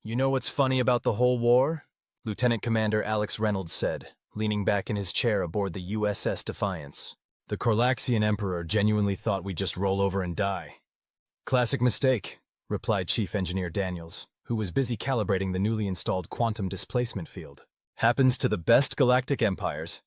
You know what's funny about the whole war? Lieutenant Commander Alex Reynolds said, leaning back in his chair aboard the USS Defiance. The Corlaxian Emperor genuinely thought we'd just roll over and die. Classic mistake, replied Chief Engineer Daniels, who was busy calibrating the newly installed quantum displacement field. Happens to the best galactic empires.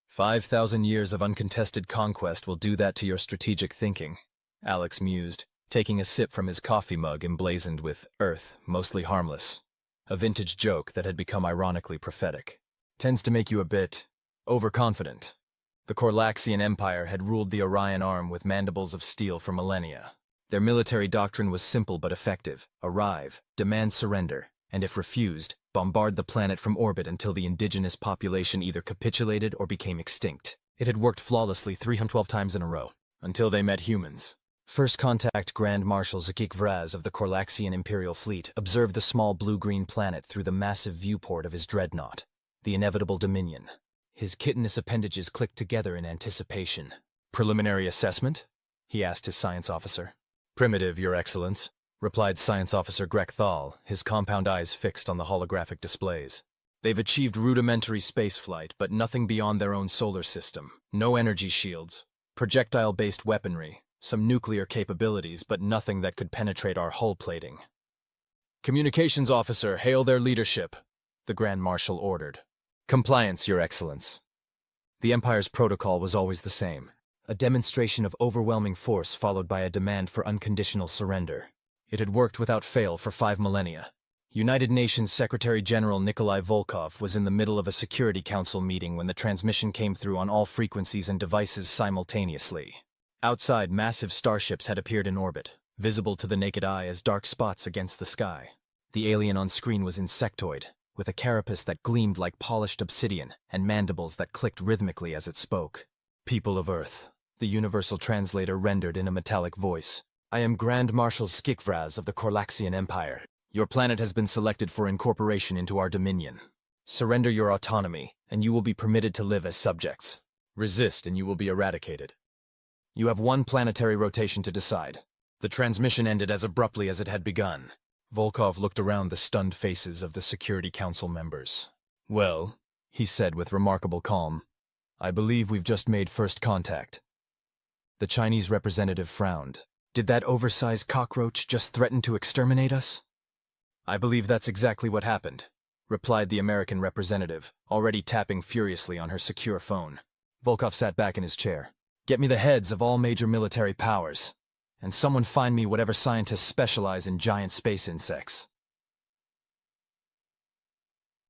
5,000 years of uncontested conquest will do that to your strategic thinking, Alex mused, taking a sip from his coffee mug emblazoned with Earth, mostly harmless. A vintage joke that had become ironically prophetic. Tends to make you a bit overconfident. The Corlaxian Empire had ruled the Orion Arm with mandibles of steel for millennia. Their military doctrine was simple but effective: arrive, demand surrender, and if refused, bombard the planet from orbit until the indigenous population either capitulated or became extinct. It had worked flawlessly 312 times in a row, until they met humans. First Contact Grand Marshal Zakik Vraz of the Corlaxian Imperial Fleet observed the small blue-green planet through the massive viewport of his dreadnought, the inevitable Dominion. His chitinous appendages clicked together in anticipation. Preliminary assessment? He asked his science officer. Primitive, Your Excellence, replied Science Officer Greg Thal, his compound eyes fixed on the holographic displays. They've achieved rudimentary spaceflight, but nothing beyond their own solar system. No energy shields, projectile-based weaponry, some nuclear capabilities, but nothing that could penetrate our hull plating. Communications Officer, hail their leadership, the Grand Marshal ordered. Compliance, Your Excellence. The Empire's protocol was always the same. A demonstration of overwhelming force followed by a demand for unconditional surrender. It had worked without fail for 5 millennia. United Nations Secretary-General Nikolai Volkov was in the middle of a Security Council meeting when the transmission came through on all frequencies and devices simultaneously. Outside, massive starships had appeared in orbit, visible to the naked eye as dark spots against the sky. The alien on screen was insectoid, with a carapace that gleamed like polished obsidian and mandibles that clicked rhythmically as it spoke. People of Earth, the universal translator rendered in a metallic voice. I am Grand Marshal Skikvraz of the Corlaxian Empire. Your planet has been selected for incorporation into our dominion. Surrender your autonomy, and you will be permitted to live as subjects. Resist, and you will be eradicated. You have one planetary rotation to decide. The transmission ended as abruptly as it had begun. Volkov looked around the stunned faces of the Security Council members. Well, he said with remarkable calm, I believe we've just made first contact. The Chinese representative frowned. Did that oversized cockroach just threaten to exterminate us? I believe that's exactly what happened, replied the American representative, already tapping furiously on her secure phone. Volkov sat back in his chair. Get me the heads of all major military powers, and someone find me whatever scientists specialize in giant space insects.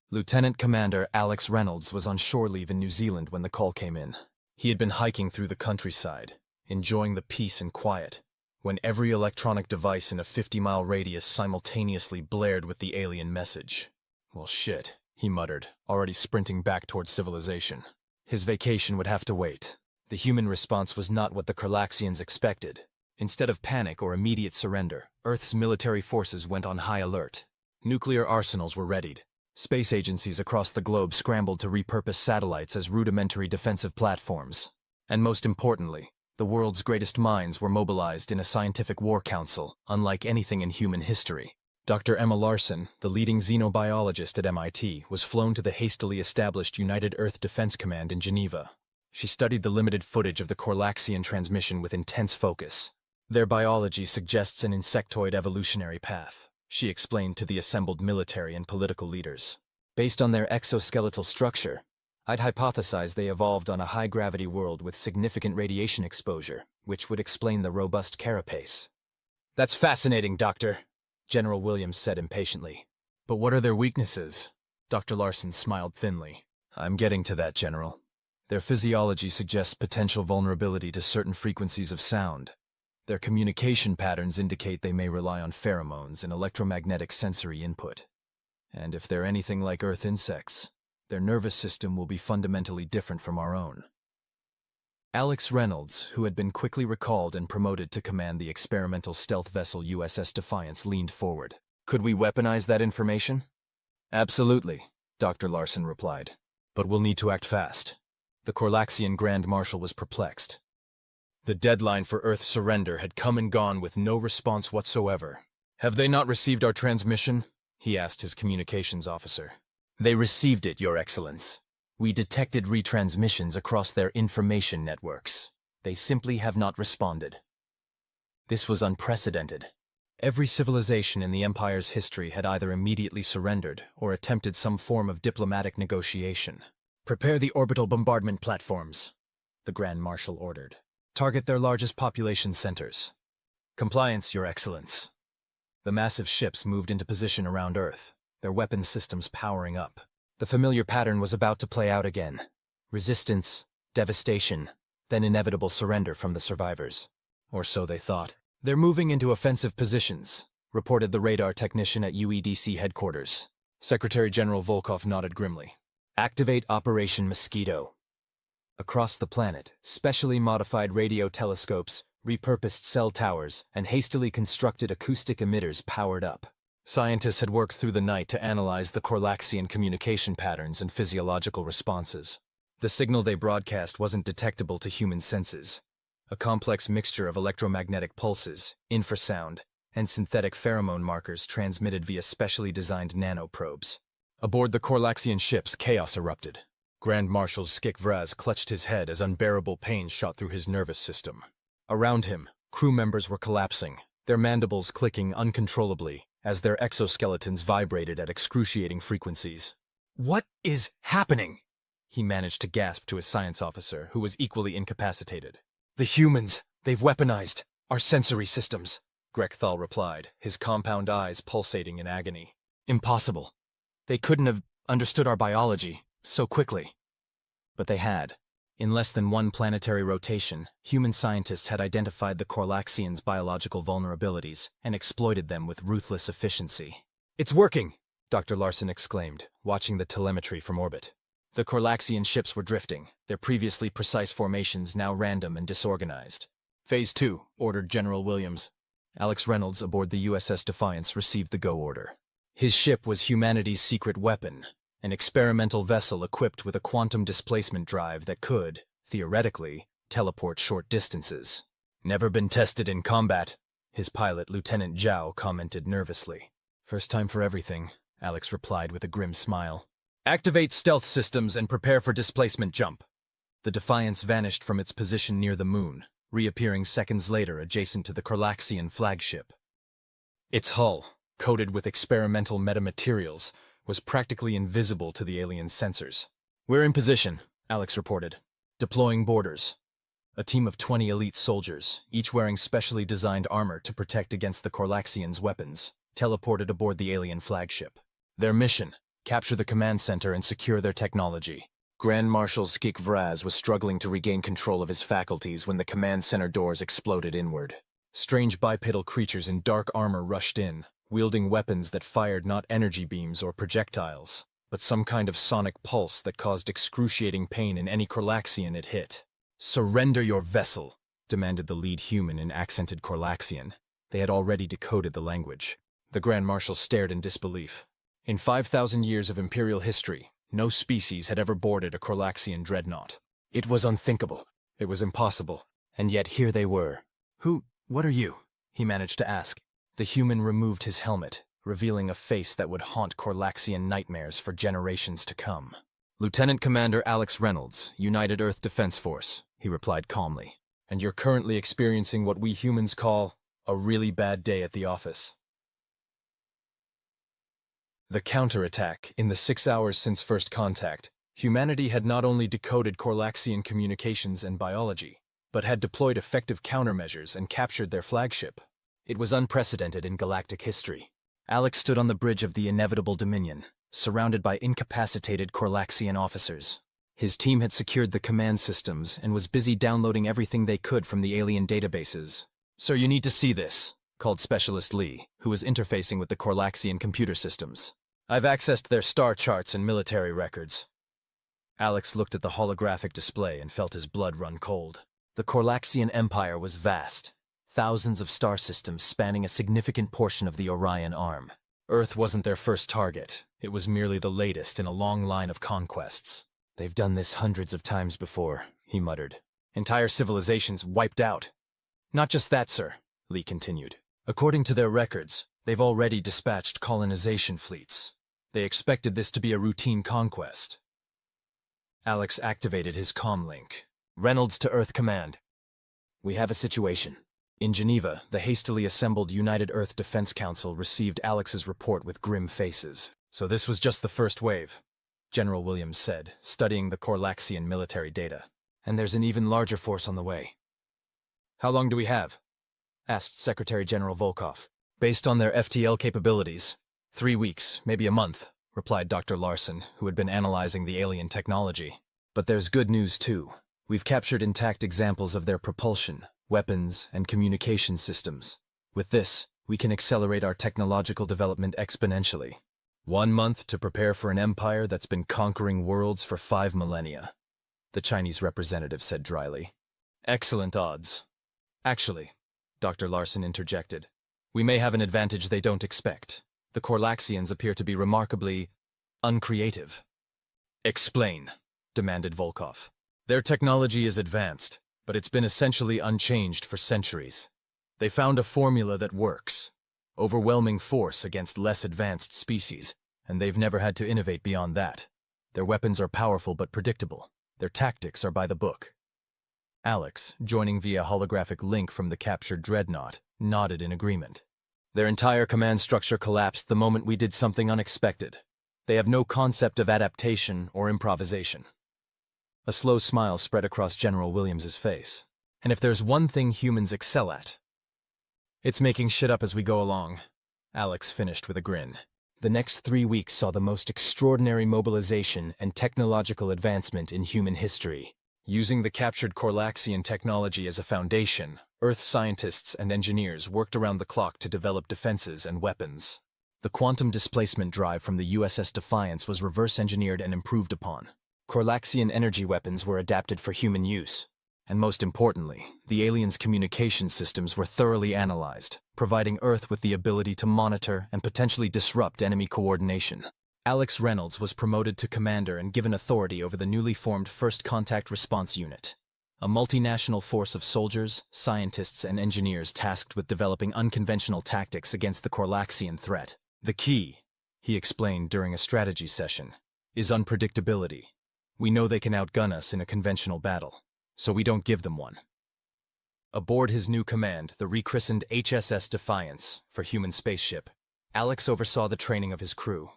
Lieutenant Commander Alex Reynolds was on shore leave in New Zealand when the call came in. He had been hiking through the countryside, enjoying the peace and quiet, when every electronic device in a 50-mile radius simultaneously blared with the alien message. Well, shit, he muttered, already sprinting back toward civilization. His vacation would have to wait. The human response was not what the Corlaxians expected. Instead of panic or immediate surrender, Earth's military forces went on high alert. Nuclear arsenals were readied. Space agencies across the globe scrambled to repurpose satellites as rudimentary defensive platforms. And most importantly, the world's greatest minds were mobilized in a scientific war council, unlike anything in human history. Dr. Emma Larson, the leading xenobiologist at MIT, was flown to the hastily established United Earth Defense Command in Geneva. She studied the limited footage of the Corlaxian transmission with intense focus. Their biology suggests an insectoid evolutionary path, she explained to the assembled military and political leaders. Based on their exoskeletal structure, I'd hypothesize they evolved on a high-gravity world with significant radiation exposure, which would explain the robust carapace. That's fascinating, Doctor, General Williams said impatiently. But what are their weaknesses? Dr. Larson smiled thinly. I'm getting to that, General. Their physiology suggests potential vulnerability to certain frequencies of sound. Their communication patterns indicate they may rely on pheromones and electromagnetic sensory input. And if they're anything like Earth insects, their nervous system will be fundamentally different from our own. Alex Reynolds, who had been quickly recalled and promoted to command the experimental stealth vessel USS Defiance, leaned forward. Could we weaponize that information? Absolutely, Dr. Larson replied. But we'll need to act fast. The Corlaxian Grand Marshal was perplexed. The deadline for Earth's surrender had come and gone with no response whatsoever. Have they not received our transmission? he asked his communications officer. They received it, Your Excellence. We detected retransmissions across their information networks. They simply have not responded. This was unprecedented. Every civilization in the Empire's history had either immediately surrendered or attempted some form of diplomatic negotiation. Prepare the orbital bombardment platforms, the Grand Marshal ordered. Target their largest population centers. Compliance, Your Excellence. The massive ships moved into position around Earth, their weapons systems powering up. The familiar pattern was about to play out again. Resistance, devastation, then inevitable surrender from the survivors. Or so they thought. They're moving into offensive positions, reported the radar technician at UEDC headquarters. Secretary General Volkov nodded grimly. Activate Operation Mosquito. Across the planet, specially modified radio telescopes, repurposed cell towers, and hastily constructed acoustic emitters powered up. Scientists had worked through the night to analyze the Corlaxian communication patterns and physiological responses. The signal they broadcast wasn't detectable to human senses. A complex mixture of electromagnetic pulses, infrasound, and synthetic pheromone markers transmitted via specially designed nanoprobes. Aboard the Corlaxian ships, chaos erupted. Grand Marshal Skik Vraz clutched his head as unbearable pain shot through his nervous system. Around him, crew members were collapsing, their mandibles clicking uncontrollably as their exoskeletons vibrated at excruciating frequencies. "What is happening?" he managed to gasp to his science officer, who was equally incapacitated. "The humans, they've weaponized our sensory systems," Grekthal replied, his compound eyes pulsating in agony. "Impossible. They couldn't have understood our biology so quickly." But they had. In less than one planetary rotation, human scientists had identified the Corlaxians' biological vulnerabilities and exploited them with ruthless efficiency. "It's working!" Dr. Larson exclaimed, watching the telemetry from orbit. The Corlaxian ships were drifting, their previously precise formations now random and disorganized. "Phase 2, ordered General Williams." Alex Reynolds aboard the USS Defiance received the go order. His ship was humanity's secret weapon, an experimental vessel equipped with a quantum displacement drive that could, theoretically, teleport short distances. "Never been tested in combat," his pilot, Lieutenant Zhao, commented nervously. "First time for everything," Alex replied with a grim smile. "Activate stealth systems and prepare for displacement jump." The Defiance vanished from its position near the moon, reappearing seconds later adjacent to the Corlaxian flagship. Its hull, coated with experimental metamaterials, was practically invisible to the alien sensors. "We're in position," Alex reported. "Deploying boarders." A team of 20 elite soldiers, each wearing specially designed armor to protect against the Corlaxians' weapons, teleported aboard the alien flagship. Their mission: capture the command center and secure their technology. Grand Marshal Skik Vraz was struggling to regain control of his faculties when the command center doors exploded inward. Strange bipedal creatures in dark armor rushed in, wielding weapons that fired not energy beams or projectiles, but some kind of sonic pulse that caused excruciating pain in any Corlaxian it hit. "Surrender your vessel," demanded the lead human in accented Corlaxian. They had already decoded the language. The Grand Marshal stared in disbelief. In 5,000 years of Imperial history, no species had ever boarded a Corlaxian dreadnought. It was unthinkable. It was impossible. And yet here they were. What are you?" he managed to ask. The human removed his helmet, revealing a face that would haunt Corlaxian nightmares for generations to come. "Lieutenant Commander Alex Reynolds, United Earth Defense Force," he replied calmly. "And you're currently experiencing what we humans call a really bad day at the office." The counterattack. In the 6 hours since first contact, humanity had not only decoded Corlaxian communications and biology, but had deployed effective countermeasures and captured their flagship. It was unprecedented in galactic history. Alex stood on the bridge of the inevitable Dominion, surrounded by incapacitated Corlaxian officers. His team had secured the command systems and was busy downloading everything they could from the alien databases. "Sir, you need to see this," called Specialist Lee, who was interfacing with the Corlaxian computer systems. "I've accessed their star charts and military records." Alex looked at the holographic display and felt his blood run cold. The Corlaxian Empire was vast. Thousands of star systems spanning a significant portion of the Orion Arm. Earth wasn't their first target. It was merely the latest in a long line of conquests. "They've done this hundreds of times before," he muttered. "Entire civilizations wiped out." "Not just that, sir," Lee continued. "According to their records, They've already dispatched colonization fleets. They expected this to be a routine conquest. Alex activated his comlink. Reynolds to Earth Command. We have a situation. In Geneva, the hastily assembled United Earth Defense Council received Alex's report with grim faces. So this was just the first wave, General Williams said, studying the Korlaxian military data. And there's an even larger force on the way. How long do we have? Asked Secretary General Volkov. Based on their FTL capabilities, 3 weeks, maybe a month, replied Dr. Larson, who had been analyzing the alien technology. But there's good news too. We've captured intact examples of their propulsion, weapons, and communication systems. With this, we can accelerate our technological development exponentially. 1 month to prepare for an empire that's been conquering worlds for 5 millennia, the Chinese representative said dryly. Excellent odds. Actually, Dr. Larson interjected, we may have an advantage they don't expect. The Korlaxians appear to be remarkably uncreative. Explain, demanded Volkov. Their technology is advanced, but it's been essentially unchanged for centuries. They found a formula that works. Overwhelming force against less advanced species, and they've never had to innovate beyond that. Their weapons are powerful but predictable. Their tactics are by the book. Alex, joining via holographic link from the captured dreadnought, nodded in agreement. Their entire command structure collapsed the moment we did something unexpected. They have no concept of adaptation or improvisation. A slow smile spread across General Williams's face. And if there's one thing humans excel at, it's making shit up as we go along, Alex finished with a grin. The next 3 weeks saw the most extraordinary mobilization and technological advancement in human history. Using the captured Korlaxian technology as a foundation, Earth scientists and engineers worked around the clock to develop defenses and weapons. The quantum displacement drive from the USS Defiance was reverse-engineered and improved upon. Korlaxian energy weapons were adapted for human use. And most importantly, the aliens' communication systems were thoroughly analyzed, providing Earth with the ability to monitor and potentially disrupt enemy coordination. Alex Reynolds was promoted to commander and given authority over the newly formed First Contact Response Unit, a multinational force of soldiers, scientists, and engineers tasked with developing unconventional tactics against the Korlaxian threat. The key, he explained during a strategy session, is unpredictability. We know they can outgun us in a conventional battle, so we don't give them one. Aboard his new command, the rechristened HSS Defiance for human spaceship, Alex oversaw the training of his crew.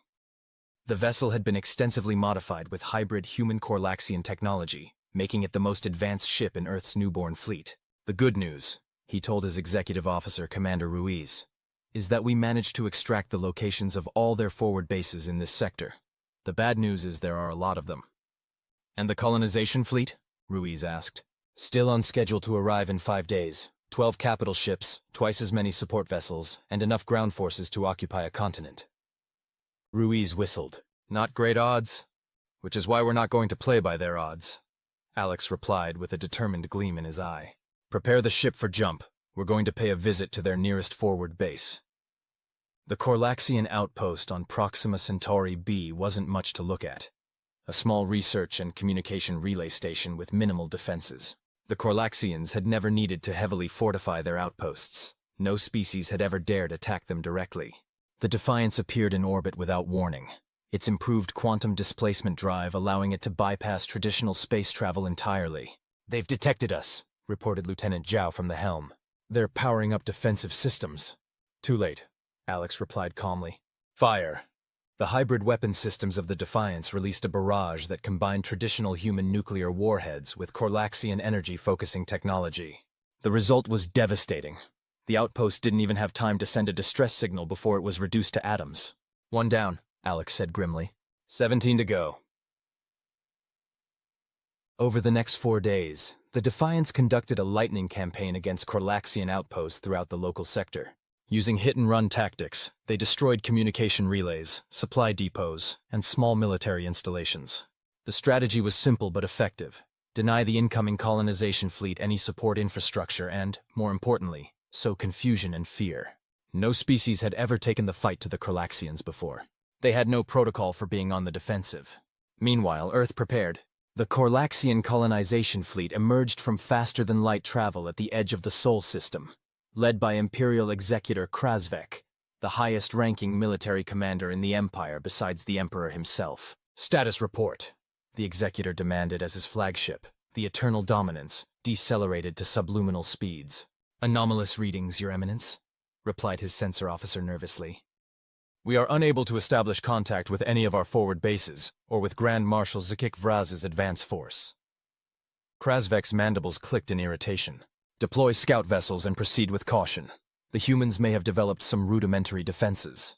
The vessel had been extensively modified with hybrid human Korlaxian technology, making it the most advanced ship in Earth's newborn fleet. The good news, he told his executive officer, Commander Ruiz, is that we managed to extract the locations of all their forward bases in this sector. The bad news is there are a lot of them. And the colonization fleet? Ruiz asked. Still on schedule to arrive in 5 days. 12 capital ships, twice as many support vessels, and enough ground forces to occupy a continent. Ruiz whistled. Not great odds. Which is why we're not going to play by their odds, Alex replied with a determined gleam in his eye. Prepare the ship for jump. We're going to pay a visit to their nearest forward base. The Korlaxian outpost on Proxima Centauri B wasn't much to look at. A small research and communication relay station with minimal defenses. The Korlaxians had never needed to heavily fortify their outposts. No species had ever dared attack them directly. The Defiance appeared in orbit without warning, its improved quantum displacement drive allowing it to bypass traditional space travel entirely. They've detected us, reported Lieutenant Zhao from the helm. They're powering up defensive systems. Too late, Alex replied calmly. Fire. The hybrid weapon systems of the Defiance released a barrage that combined traditional human nuclear warheads with Korlaxian energy-focusing technology. The result was devastating. The outpost didn't even have time to send a distress signal before it was reduced to atoms. 1 down, Alex said grimly. 17 to go. Over the next 4 days, the Defiance conducted a lightning campaign against Korlaxian outposts throughout the local sector. Using hit-and-run tactics, they destroyed communication relays, supply depots, and small military installations. The strategy was simple but effective. Deny the incoming colonization fleet any support infrastructure and, more importantly, sow confusion and fear. No species had ever taken the fight to the Korlaxians before. They had no protocol for being on the defensive. Meanwhile, Earth prepared. The Korlaxian colonization fleet emerged from faster-than-light travel at the edge of the Sol system, led by Imperial Executor Krasvek, the highest-ranking military commander in the Empire besides the Emperor himself. Status report, the Executor demanded as his flagship, the Eternal Dominance, decelerated to subluminal speeds. Anomalous readings, Your Eminence, replied his sensor officer nervously. We are unable to establish contact with any of our forward bases, or with Grand Marshal Zakik Vraz's advance force. Krasvek's mandibles clicked in irritation. Deploy scout vessels and proceed with caution. The humans may have developed some rudimentary defenses.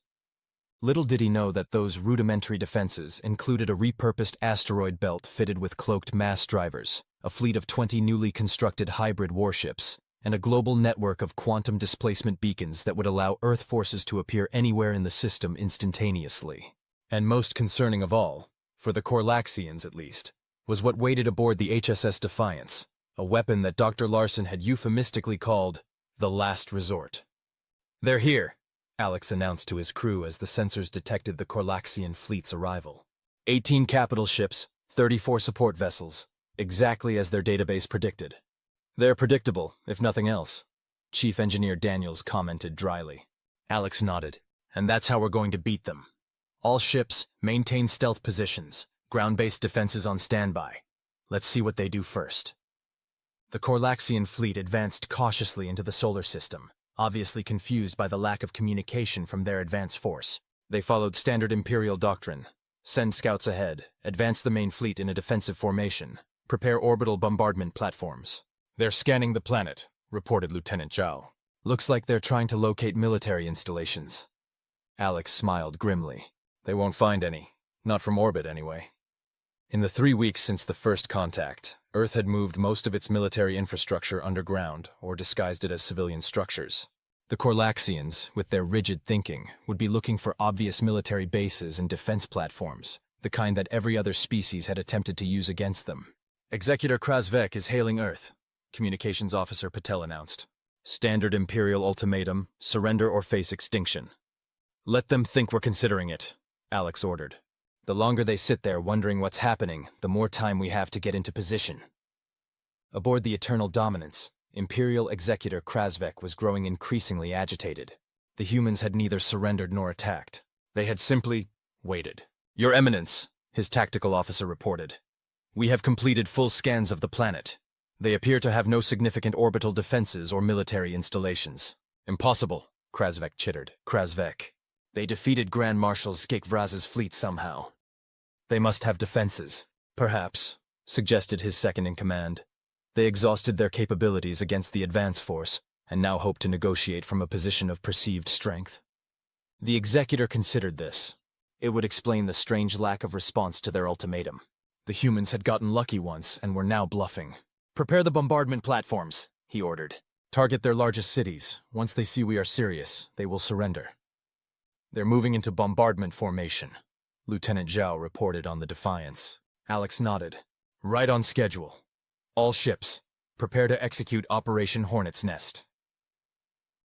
Little did he know that those rudimentary defenses included a repurposed asteroid belt fitted with cloaked mass drivers, a fleet of 20 newly constructed hybrid warships, and a global network of quantum displacement beacons that would allow Earth forces to appear anywhere in the system instantaneously. And most concerning of all, for the Korlaxians at least, was what waited aboard the HSS Defiance, a weapon that Dr. Larson had euphemistically called the last resort. They're here, Alex announced to his crew as the sensors detected the Korlaxian fleet's arrival. 18 capital ships, 34 support vessels, exactly as their database predicted. They're predictable, if nothing else, Chief Engineer Daniels commented dryly. Alex nodded. And that's how we're going to beat them. All ships, maintain stealth positions, ground-based defenses on standby. Let's see what they do first. The Korlaxian fleet advanced cautiously into the solar system, obviously confused by the lack of communication from their advance force. They followed standard Imperial doctrine. Send scouts ahead, advance the main fleet in a defensive formation, prepare orbital bombardment platforms. They're scanning the planet, reported Lieutenant Zhao. Looks like they're trying to locate military installations. Alex smiled grimly. They won't find any. Not from orbit, anyway. In the 3 weeks since the first contact, Earth had moved most of its military infrastructure underground or disguised it as civilian structures. The Korlaxians, with their rigid thinking, would be looking for obvious military bases and defense platforms, the kind that every other species had attempted to use against them. Executor Krasvek is hailing Earth, Communications Officer Patel announced. Standard Imperial ultimatum, surrender or face extinction. Let them think we're considering it, Alex ordered. The longer they sit there wondering what's happening, the more time we have to get into position. Aboard the Eternal Dominance, Imperial Executor Krasvek was growing increasingly agitated. The humans had neither surrendered nor attacked. They had simply waited. Your Eminence, his tactical officer reported. We have completed full scans of the planet. They appear to have no significant orbital defenses or military installations. Impossible, Krasvek chittered. Krasvek. They defeated Grand Marshal Zakik Vraz's fleet somehow. They must have defenses. Perhaps, suggested his second-in-command. They exhausted their capabilities against the advance force, and now hope to negotiate from a position of perceived strength. The Executor considered this. It would explain the strange lack of response to their ultimatum. The humans had gotten lucky once and were now bluffing. Prepare the bombardment platforms, he ordered. Target their largest cities. Once they see we are serious, they will surrender. They're moving into bombardment formation, Lieutenant Zhao reported on the Defiance. Alex nodded. Right on schedule. All ships, prepare to execute Operation Hornet's Nest.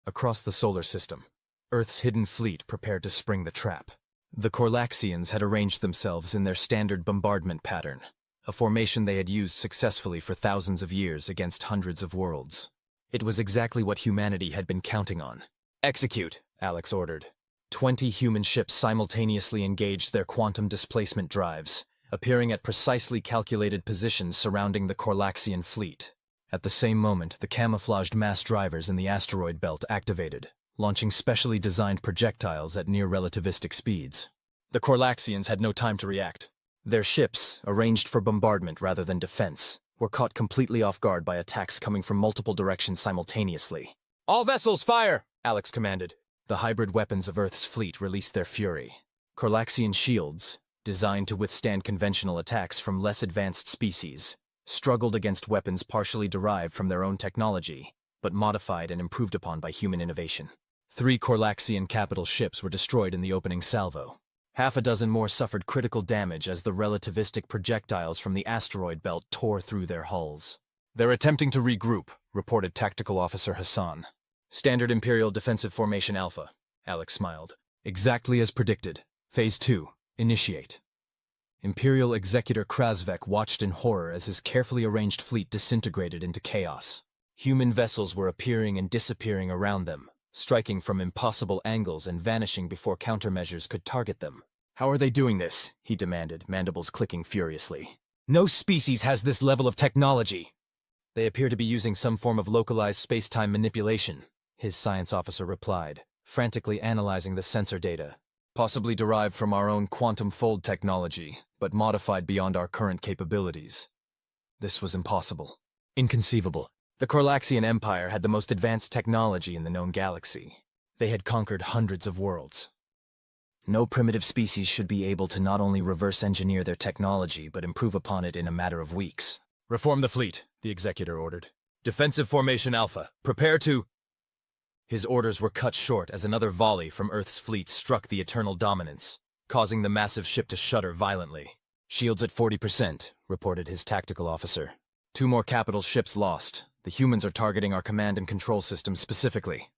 Across the solar system, Earth's hidden fleet prepared to spring the trap. The Korlaxians had arranged themselves in their standard bombardment pattern, a formation they had used successfully for thousands of years against hundreds of worlds. It was exactly what humanity had been counting on. Execute, Alex ordered. 20 human ships simultaneously engaged their quantum displacement drives, appearing at precisely calculated positions surrounding the Korlaxian fleet. At the same moment, the camouflaged mass drivers in the asteroid belt activated, launching specially designed projectiles at near-relativistic speeds. The Korlaxians had no time to react. Their ships, arranged for bombardment rather than defense, were caught completely off guard by attacks coming from multiple directions simultaneously. All vessels fire, Alex commanded. The hybrid weapons of Earth's fleet released their fury. Korlaxian shields, designed to withstand conventional attacks from less advanced species, struggled against weapons partially derived from their own technology, but modified and improved upon by human innovation. 3 Korlaxian capital ships were destroyed in the opening salvo. Half a dozen more suffered critical damage as the relativistic projectiles from the asteroid belt tore through their hulls. They're attempting to regroup, reported Tactical Officer Hassan. Standard Imperial Defensive Formation Alpha, Alex smiled. Exactly as predicted. Phase 2. Initiate. Imperial Executor Krasvek watched in horror as his carefully arranged fleet disintegrated into chaos. Human vessels were appearing and disappearing around them, striking from impossible angles and vanishing before countermeasures could target them. "How are they doing this?" he demanded, mandibles clicking furiously. "No species has this level of technology." "They appear to be using some form of localized space-time manipulation," his science officer replied, frantically analyzing the sensor data. "Possibly derived from our own quantum fold technology, but modified beyond our current capabilities." This was impossible. Inconceivable. The Corlaxian Empire had the most advanced technology in the known galaxy. They had conquered hundreds of worlds. No primitive species should be able to not only reverse engineer their technology, but improve upon it in a matter of weeks. "Reform the fleet," the executor ordered. "Defensive formation Alpha, prepare to—" His orders were cut short as another volley from Earth's fleet struck the Eternal Dominance, causing the massive ship to shudder violently. "Shields at 40%, reported his tactical officer. "2 more capital ships lost. The humans are targeting our command and control system specifically."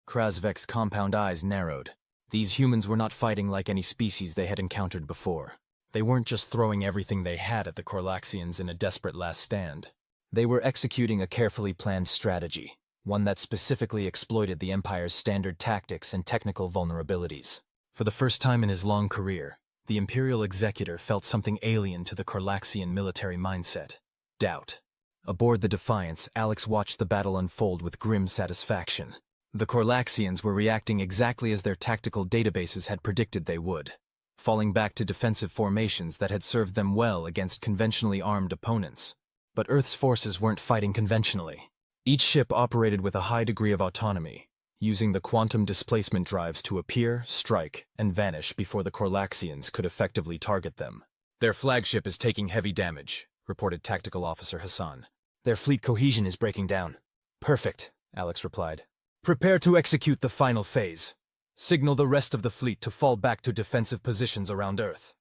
Krasvek's compound eyes narrowed. These humans were not fighting like any species they had encountered before. They weren't just throwing everything they had at the Corlaxians in a desperate last stand. They were executing a carefully planned strategy, one that specifically exploited the Empire's standard tactics and technical vulnerabilities. For the first time in his long career, the Imperial Executor felt something alien to the Corlaxian military mindset: doubt. Aboard the Defiance, Alex watched the battle unfold with grim satisfaction. The Corlaxians were reacting exactly as their tactical databases had predicted they would, falling back to defensive formations that had served them well against conventionally armed opponents. But Earth's forces weren't fighting conventionally. Each ship operated with a high degree of autonomy, using the quantum displacement drives to appear, strike, and vanish before the Corlaxians could effectively target them. "Their flagship is taking heavy damage," reported Tactical Officer Hassan. "Their fleet cohesion is breaking down." "Perfect," Alex replied. "Prepare to execute the final phase. Signal the rest of the fleet to fall back to defensive positions around Earth."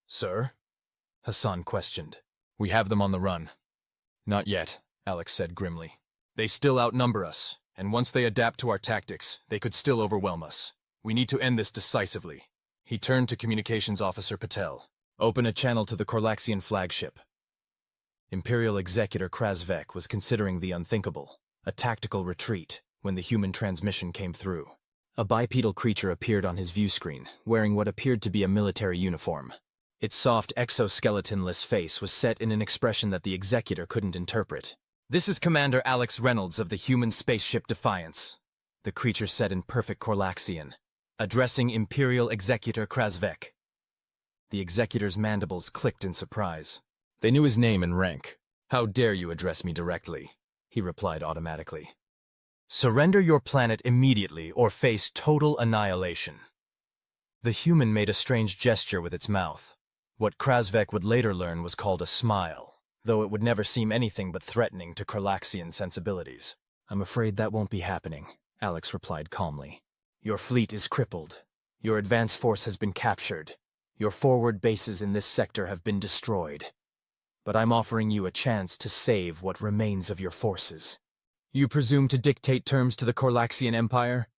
"Sir?" Hassan questioned. "We have them on the run." "Not yet," Alex said grimly. "They still outnumber us, and once they adapt to our tactics, they could still overwhelm us. We need to end this decisively." He turned to Communications Officer Patel. "Open a channel to the Corlaxian flagship." Imperial Executor Krasvek was considering the unthinkable, a tactical retreat, when the human transmission came through. A bipedal creature appeared on his view screen, wearing what appeared to be a military uniform. Its soft, exoskeletonless face was set in an expression that the Executor couldn't interpret. "This is Commander Alex Reynolds of the human spaceship Defiance," the creature said in perfect Corlaxian, addressing Imperial Executor Krasvek. The Executor's mandibles clicked in surprise. They knew his name and rank. "How dare you address me directly?" he replied automatically. "Surrender your planet immediately or face total annihilation." The human made a strange gesture with its mouth. What Krasvek would later learn was called a smile, though it would never seem anything but threatening to Corlaxian sensibilities. "I'm afraid that won't be happening," Alex replied calmly. "Your fleet is crippled. Your advance force has been captured. Your forward bases in this sector have been destroyed. But I'm offering you a chance to save what remains of your forces." "You presume to dictate terms to the Corlaxian Empire?"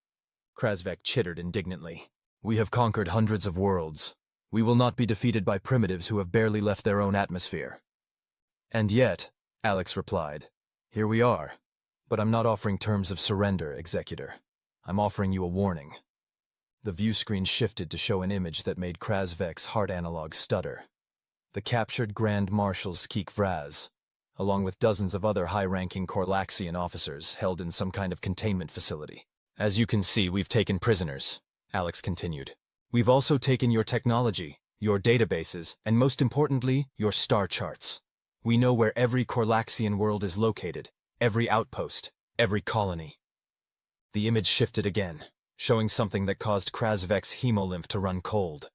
Krasvek chittered indignantly. "We have conquered hundreds of worlds. We will not be defeated by primitives who have barely left their own atmosphere." "And yet," Alex replied, "here we are. But I'm not offering terms of surrender, Executor. I'm offering you a warning." The view screen shifted to show an image that made Krasvek's heart analog stutter. The captured Grand Marshal Skik Vraz, along with dozens of other high-ranking Corlaxian officers held in some kind of containment facility. "As you can see, we've taken prisoners," Alex continued. "We've also taken your technology, your databases, and most importantly, your star charts. We know where every Corlaxian world is located, every outpost, every colony." The image shifted again, showing something that caused Krasvek's hemolymph to run cold.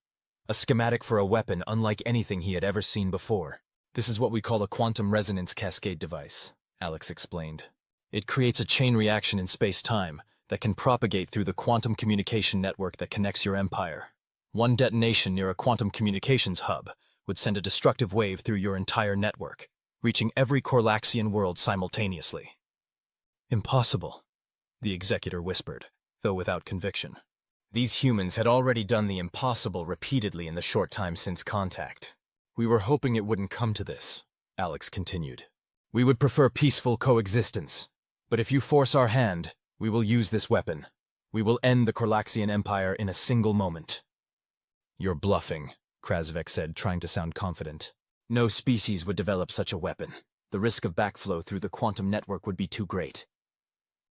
A schematic for a weapon unlike anything he had ever seen before. "This is what we call a quantum resonance cascade device," Alex explained. "It creates a chain reaction in space-time that can propagate through the quantum communication network that connects your empire. One detonation near a quantum communications hub would send a destructive wave through your entire network, reaching every Corlaxian world simultaneously." "Impossible," the Executor whispered, though without conviction. These humans had already done the impossible repeatedly in the short time since contact. "We were hoping it wouldn't come to this," Alex continued. "We would prefer peaceful coexistence. But if you force our hand, We will use this weapon. We will end the Korlaxian Empire in a single moment. You're bluffing, Krasvek said, trying to sound confident. No species would develop such a weapon. The risk of backflow through the quantum network would be too great.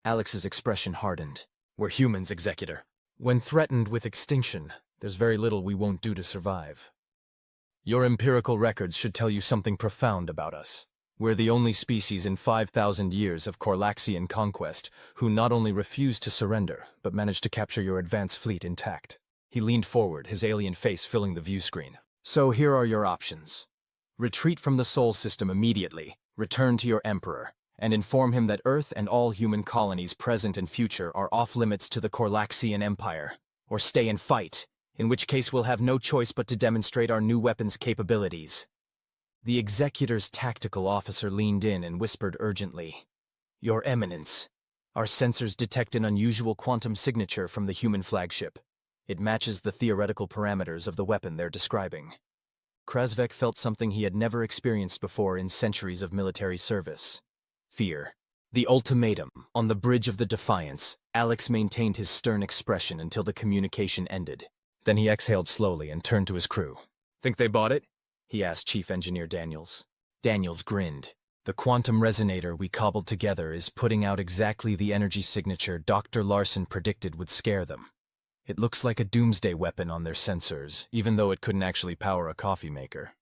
Alex's expression hardened. We're humans, Executor. When threatened with extinction, there's very little we won't do to survive. Your empirical records should tell you something profound about us. We're the only species in 5,000 years of Korlaxian conquest who not only refused to surrender, but managed to capture your advanced fleet intact. He leaned forward, his alien face filling the view screen. So here are your options. Retreat from the Sol system immediately, return to your Emperor, and inform him that Earth and all human colonies present and future are off-limits to the Korlaxian Empire. Or stay and fight, in which case we'll have no choice but to demonstrate our new weapons' capabilities. The Executor's tactical officer leaned in and whispered urgently, Your Eminence, our sensors detect an unusual quantum signature from the human flagship. It matches the theoretical parameters of the weapon they're describing. Krasvek felt something he had never experienced before in centuries of military service. Fear. The ultimatum. On the bridge of the Defiance, Alex maintained his stern expression until the communication ended. Then he exhaled slowly and turned to his crew. Think they bought it? He asked Chief Engineer Daniels. Daniels grinned. The quantum resonator we cobbled together is putting out exactly the energy signature Dr. Larson predicted would scare them. It looks like a doomsday weapon on their sensors, even though it couldn't actually power a coffee maker.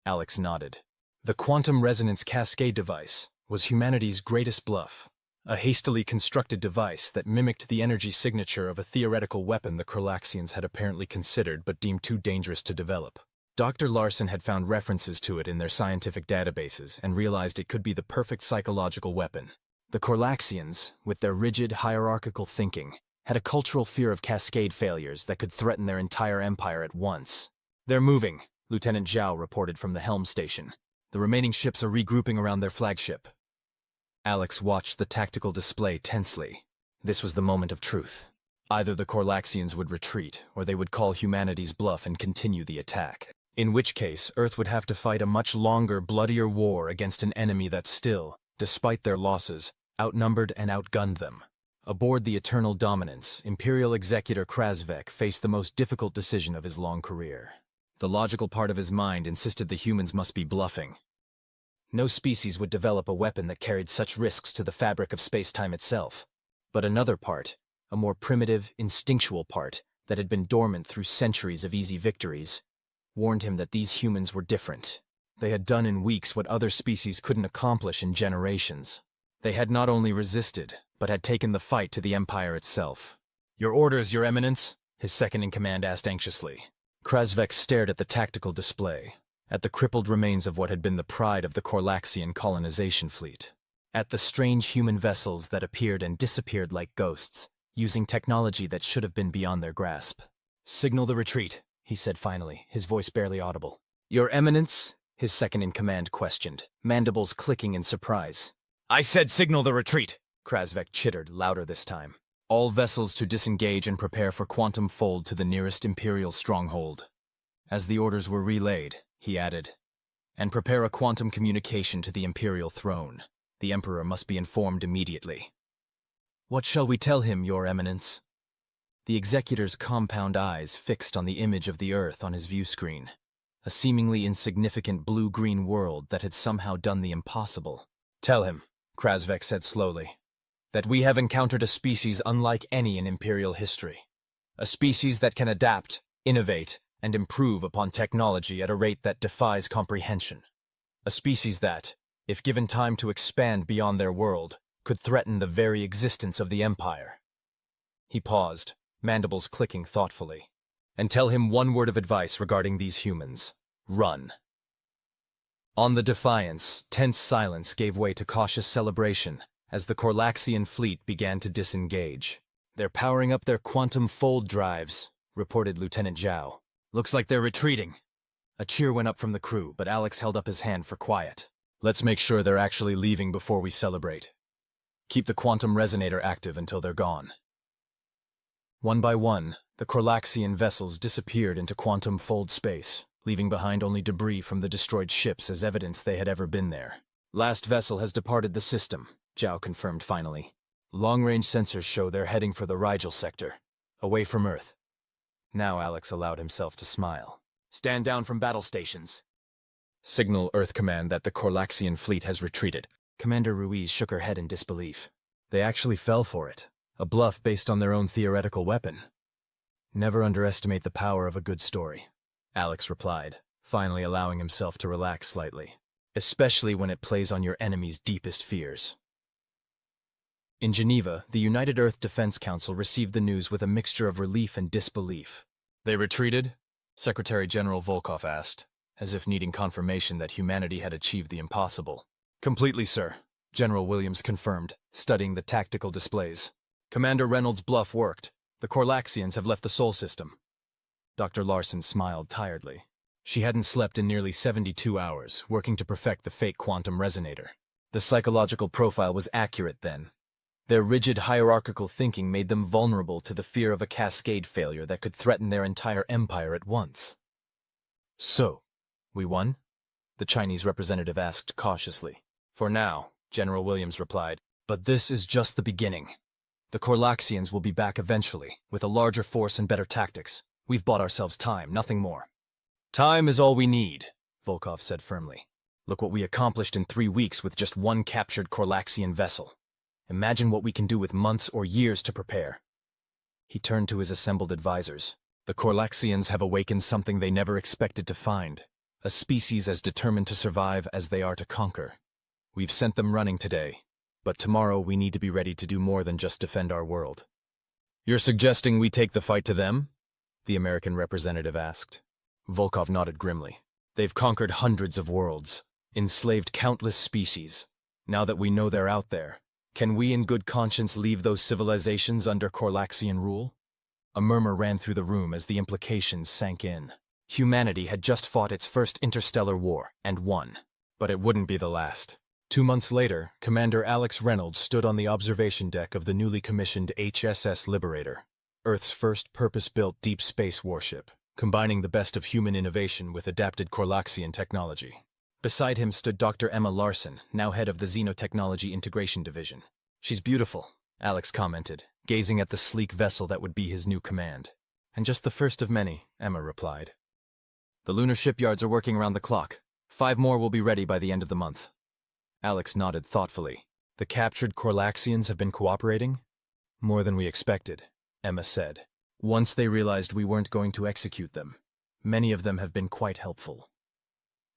Alex nodded. The quantum resonance cascade device was humanity's greatest bluff, a hastily constructed device that mimicked the energy signature of a theoretical weapon the Korlaxians had apparently considered but deemed too dangerous to develop. Dr. Larson had found references to it in their scientific databases and realized it could be the perfect psychological weapon. The Korlaxians, with their rigid, hierarchical thinking, had a cultural fear of cascade failures that could threaten their entire empire at once. They're moving, Lieutenant Zhao reported from the helm station. The remaining ships are regrouping around their flagship. Alex watched the tactical display tensely. This was the moment of truth. Either the Korlaxians would retreat, or they would call humanity's bluff and continue the attack. In which case, Earth would have to fight a much longer, bloodier war against an enemy that still, despite their losses, outnumbered and outgunned them. Aboard the Eternal Dominance, Imperial Executor Krasvek faced the most difficult decision of his long career. The logical part of his mind insisted the humans must be bluffing. No species would develop a weapon that carried such risks to the fabric of space-time itself. But another part, a more primitive, instinctual part that had been dormant through centuries of easy victories, warned him that these humans were different. They had done in weeks what other species couldn't accomplish in generations. They had not only resisted, but had taken the fight to the Empire itself. Your orders, Your Eminence? His second-in-command asked anxiously. Krasvek stared at the tactical display, at the crippled remains of what had been the pride of the Korlaxian colonization fleet, at the strange human vessels that appeared and disappeared like ghosts, using technology that should have been beyond their grasp. Signal the retreat, he said finally, his voice barely audible. Your Eminence? His second-in-command questioned, mandibles clicking in surprise. I said signal the retreat, Krasvek chittered, louder this time. All vessels to disengage and prepare for quantum fold to the nearest Imperial stronghold. As the orders were relayed, he added, and prepare a quantum communication to the Imperial throne. The Emperor must be informed immediately. What shall we tell him, Your Eminence? The Executor's compound eyes fixed on the image of the Earth on his view screen, a seemingly insignificant blue-green world that had somehow done the impossible. Tell him, Krasvek said slowly, that we have encountered a species unlike any in Imperial history. A species that can adapt, innovate, and improve upon technology at a rate that defies comprehension. A species that, if given time to expand beyond their world, could threaten the very existence of the Empire. He paused, mandibles clicking thoughtfully. And tell him one word of advice regarding these humans. Run. On the Defiance, tense silence gave way to cautious celebration as the Korlaxian fleet began to disengage. They're powering up their quantum fold drives, reported Lieutenant Zhao. Looks like they're retreating. A cheer went up from the crew, but Alex held up his hand for quiet. Let's make sure they're actually leaving before we celebrate. Keep the quantum resonator active until they're gone. One by one, the Korlaxian vessels disappeared into quantum fold space, leaving behind only debris from the destroyed ships as evidence they had ever been there. Last vessel has departed the system, Zhao confirmed finally. Long-range sensors show they're heading for the Rigel sector, away from Earth. Now Alex allowed himself to smile. Stand down from battle stations. Signal Earth Command that the Corlaxian fleet has retreated. Commander Ruiz shook her head in disbelief. They actually fell for it. A bluff based on their own theoretical weapon. Never underestimate the power of a good story, Alex replied, finally allowing himself to relax slightly. Especially when it plays on your enemy's deepest fears. In Geneva, the United Earth Defense Council received the news with a mixture of relief and disbelief. They retreated? Secretary General Volkov asked, as if needing confirmation that humanity had achieved the impossible. Completely, sir, General Williams confirmed, studying the tactical displays. Commander Reynolds' bluff worked. The Corlaxians have left the Sol system. Dr. Larson smiled tiredly. She hadn't slept in nearly 72 hours, working to perfect the fake quantum resonator. The psychological profile was accurate then. Their rigid hierarchical thinking made them vulnerable to the fear of a cascade failure that could threaten their entire empire at once. So, we won? The Chinese representative asked cautiously. For now, General Williams replied, but this is just the beginning. The Corlaxians will be back eventually, with a larger force and better tactics. We've bought ourselves time, nothing more. Time is all we need, Volkov said firmly. Look what we accomplished in 3 weeks with just one captured Corlaxian vessel. Imagine what we can do with months or years to prepare. He turned to his assembled advisors. The Corlaxians have awakened something they never expected to find. A species as determined to survive as they are to conquer. We've sent them running today, but tomorrow we need to be ready to do more than just defend our world. You're suggesting we take the fight to them? The American representative asked. Volkov nodded grimly. They've conquered hundreds of worlds, enslaved countless species. Now that we know they're out there, can we in good conscience leave those civilizations under Corlaxian rule? A murmur ran through the room as the implications sank in. Humanity had just fought its first interstellar war, and won. But it wouldn't be the last. 2 months later, Commander Alex Reynolds stood on the observation deck of the newly commissioned HSS Liberator, Earth's first purpose-built deep space warship, combining the best of human innovation with adapted Corlaxian technology. Beside him stood Dr. Emma Larson, now head of the Xenotechnology Integration Division. She's beautiful, Alex commented, gazing at the sleek vessel that would be his new command. And just the first of many, Emma replied. The lunar shipyards are working around the clock. 5 more will be ready by the end of the month. Alex nodded thoughtfully. The captured Corlaxians have been cooperating? More than we expected, Emma said. Once they realized we weren't going to execute them, many of them have been quite helpful.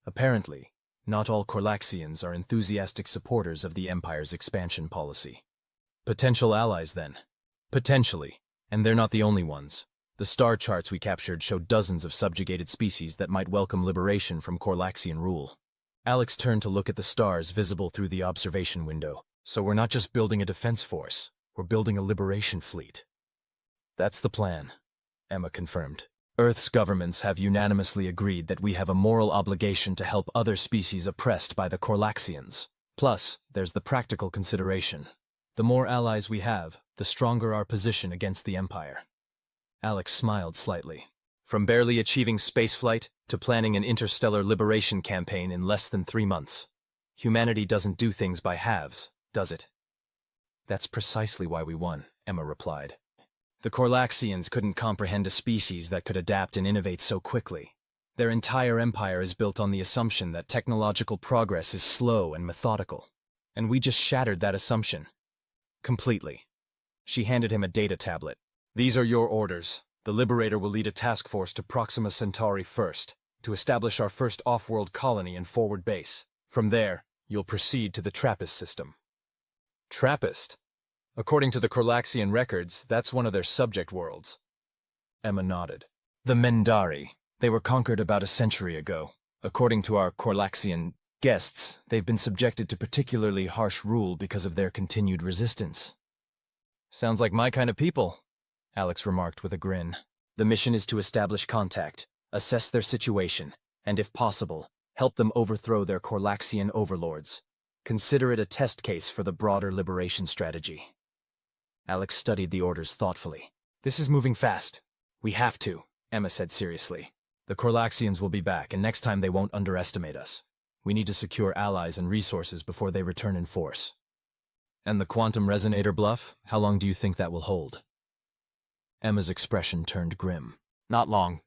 Apparently, not all Corlaxians are enthusiastic supporters of the Empire's expansion policy. Potential allies, then? Potentially, and they're not the only ones. The star charts we captured show dozens of subjugated species that might welcome liberation from Corlaxian rule. Alex turned to look at the stars visible through the observation window. So we're not just building a defense force, we're building a liberation fleet. That's the plan, Emma confirmed. Earth's governments have unanimously agreed that we have a moral obligation to help other species oppressed by the Corlaxians. Plus, there's the practical consideration. The more allies we have, the stronger our position against the Empire. Alex smiled slightly. From barely achieving spaceflight to planning an interstellar liberation campaign in less than 3 months. Humanity doesn't do things by halves, does it? That's precisely why we won, Emma replied. The Corlaxians couldn't comprehend a species that could adapt and innovate so quickly. Their entire empire is built on the assumption that technological progress is slow and methodical. And we just shattered that assumption. Completely. She handed him a data tablet. These are your orders. The Liberator will lead a task force to Proxima Centauri first, to establish our first off-world colony and forward base. From there, you'll proceed to the TRAPPIST system. TRAPPIST? According to the Corlaxian records, that's one of their subject worlds. Emma nodded. The Mendari. They were conquered about a century ago. According to our Corlaxian guests, they've been subjected to particularly harsh rule because of their continued resistance. Sounds like my kind of people, Alex remarked with a grin. The mission is to establish contact, assess their situation, and if possible, help them overthrow their Corlaxian overlords. Consider it a test case for the broader liberation strategy. Alex studied the orders thoughtfully. This is moving fast. We have to, Emma said seriously. The Corlaxians will be back, and next time they won't underestimate us. We need to secure allies and resources before they return in force. And the quantum resonator bluff? How long do you think that will hold? Emma's expression turned grim. Not long.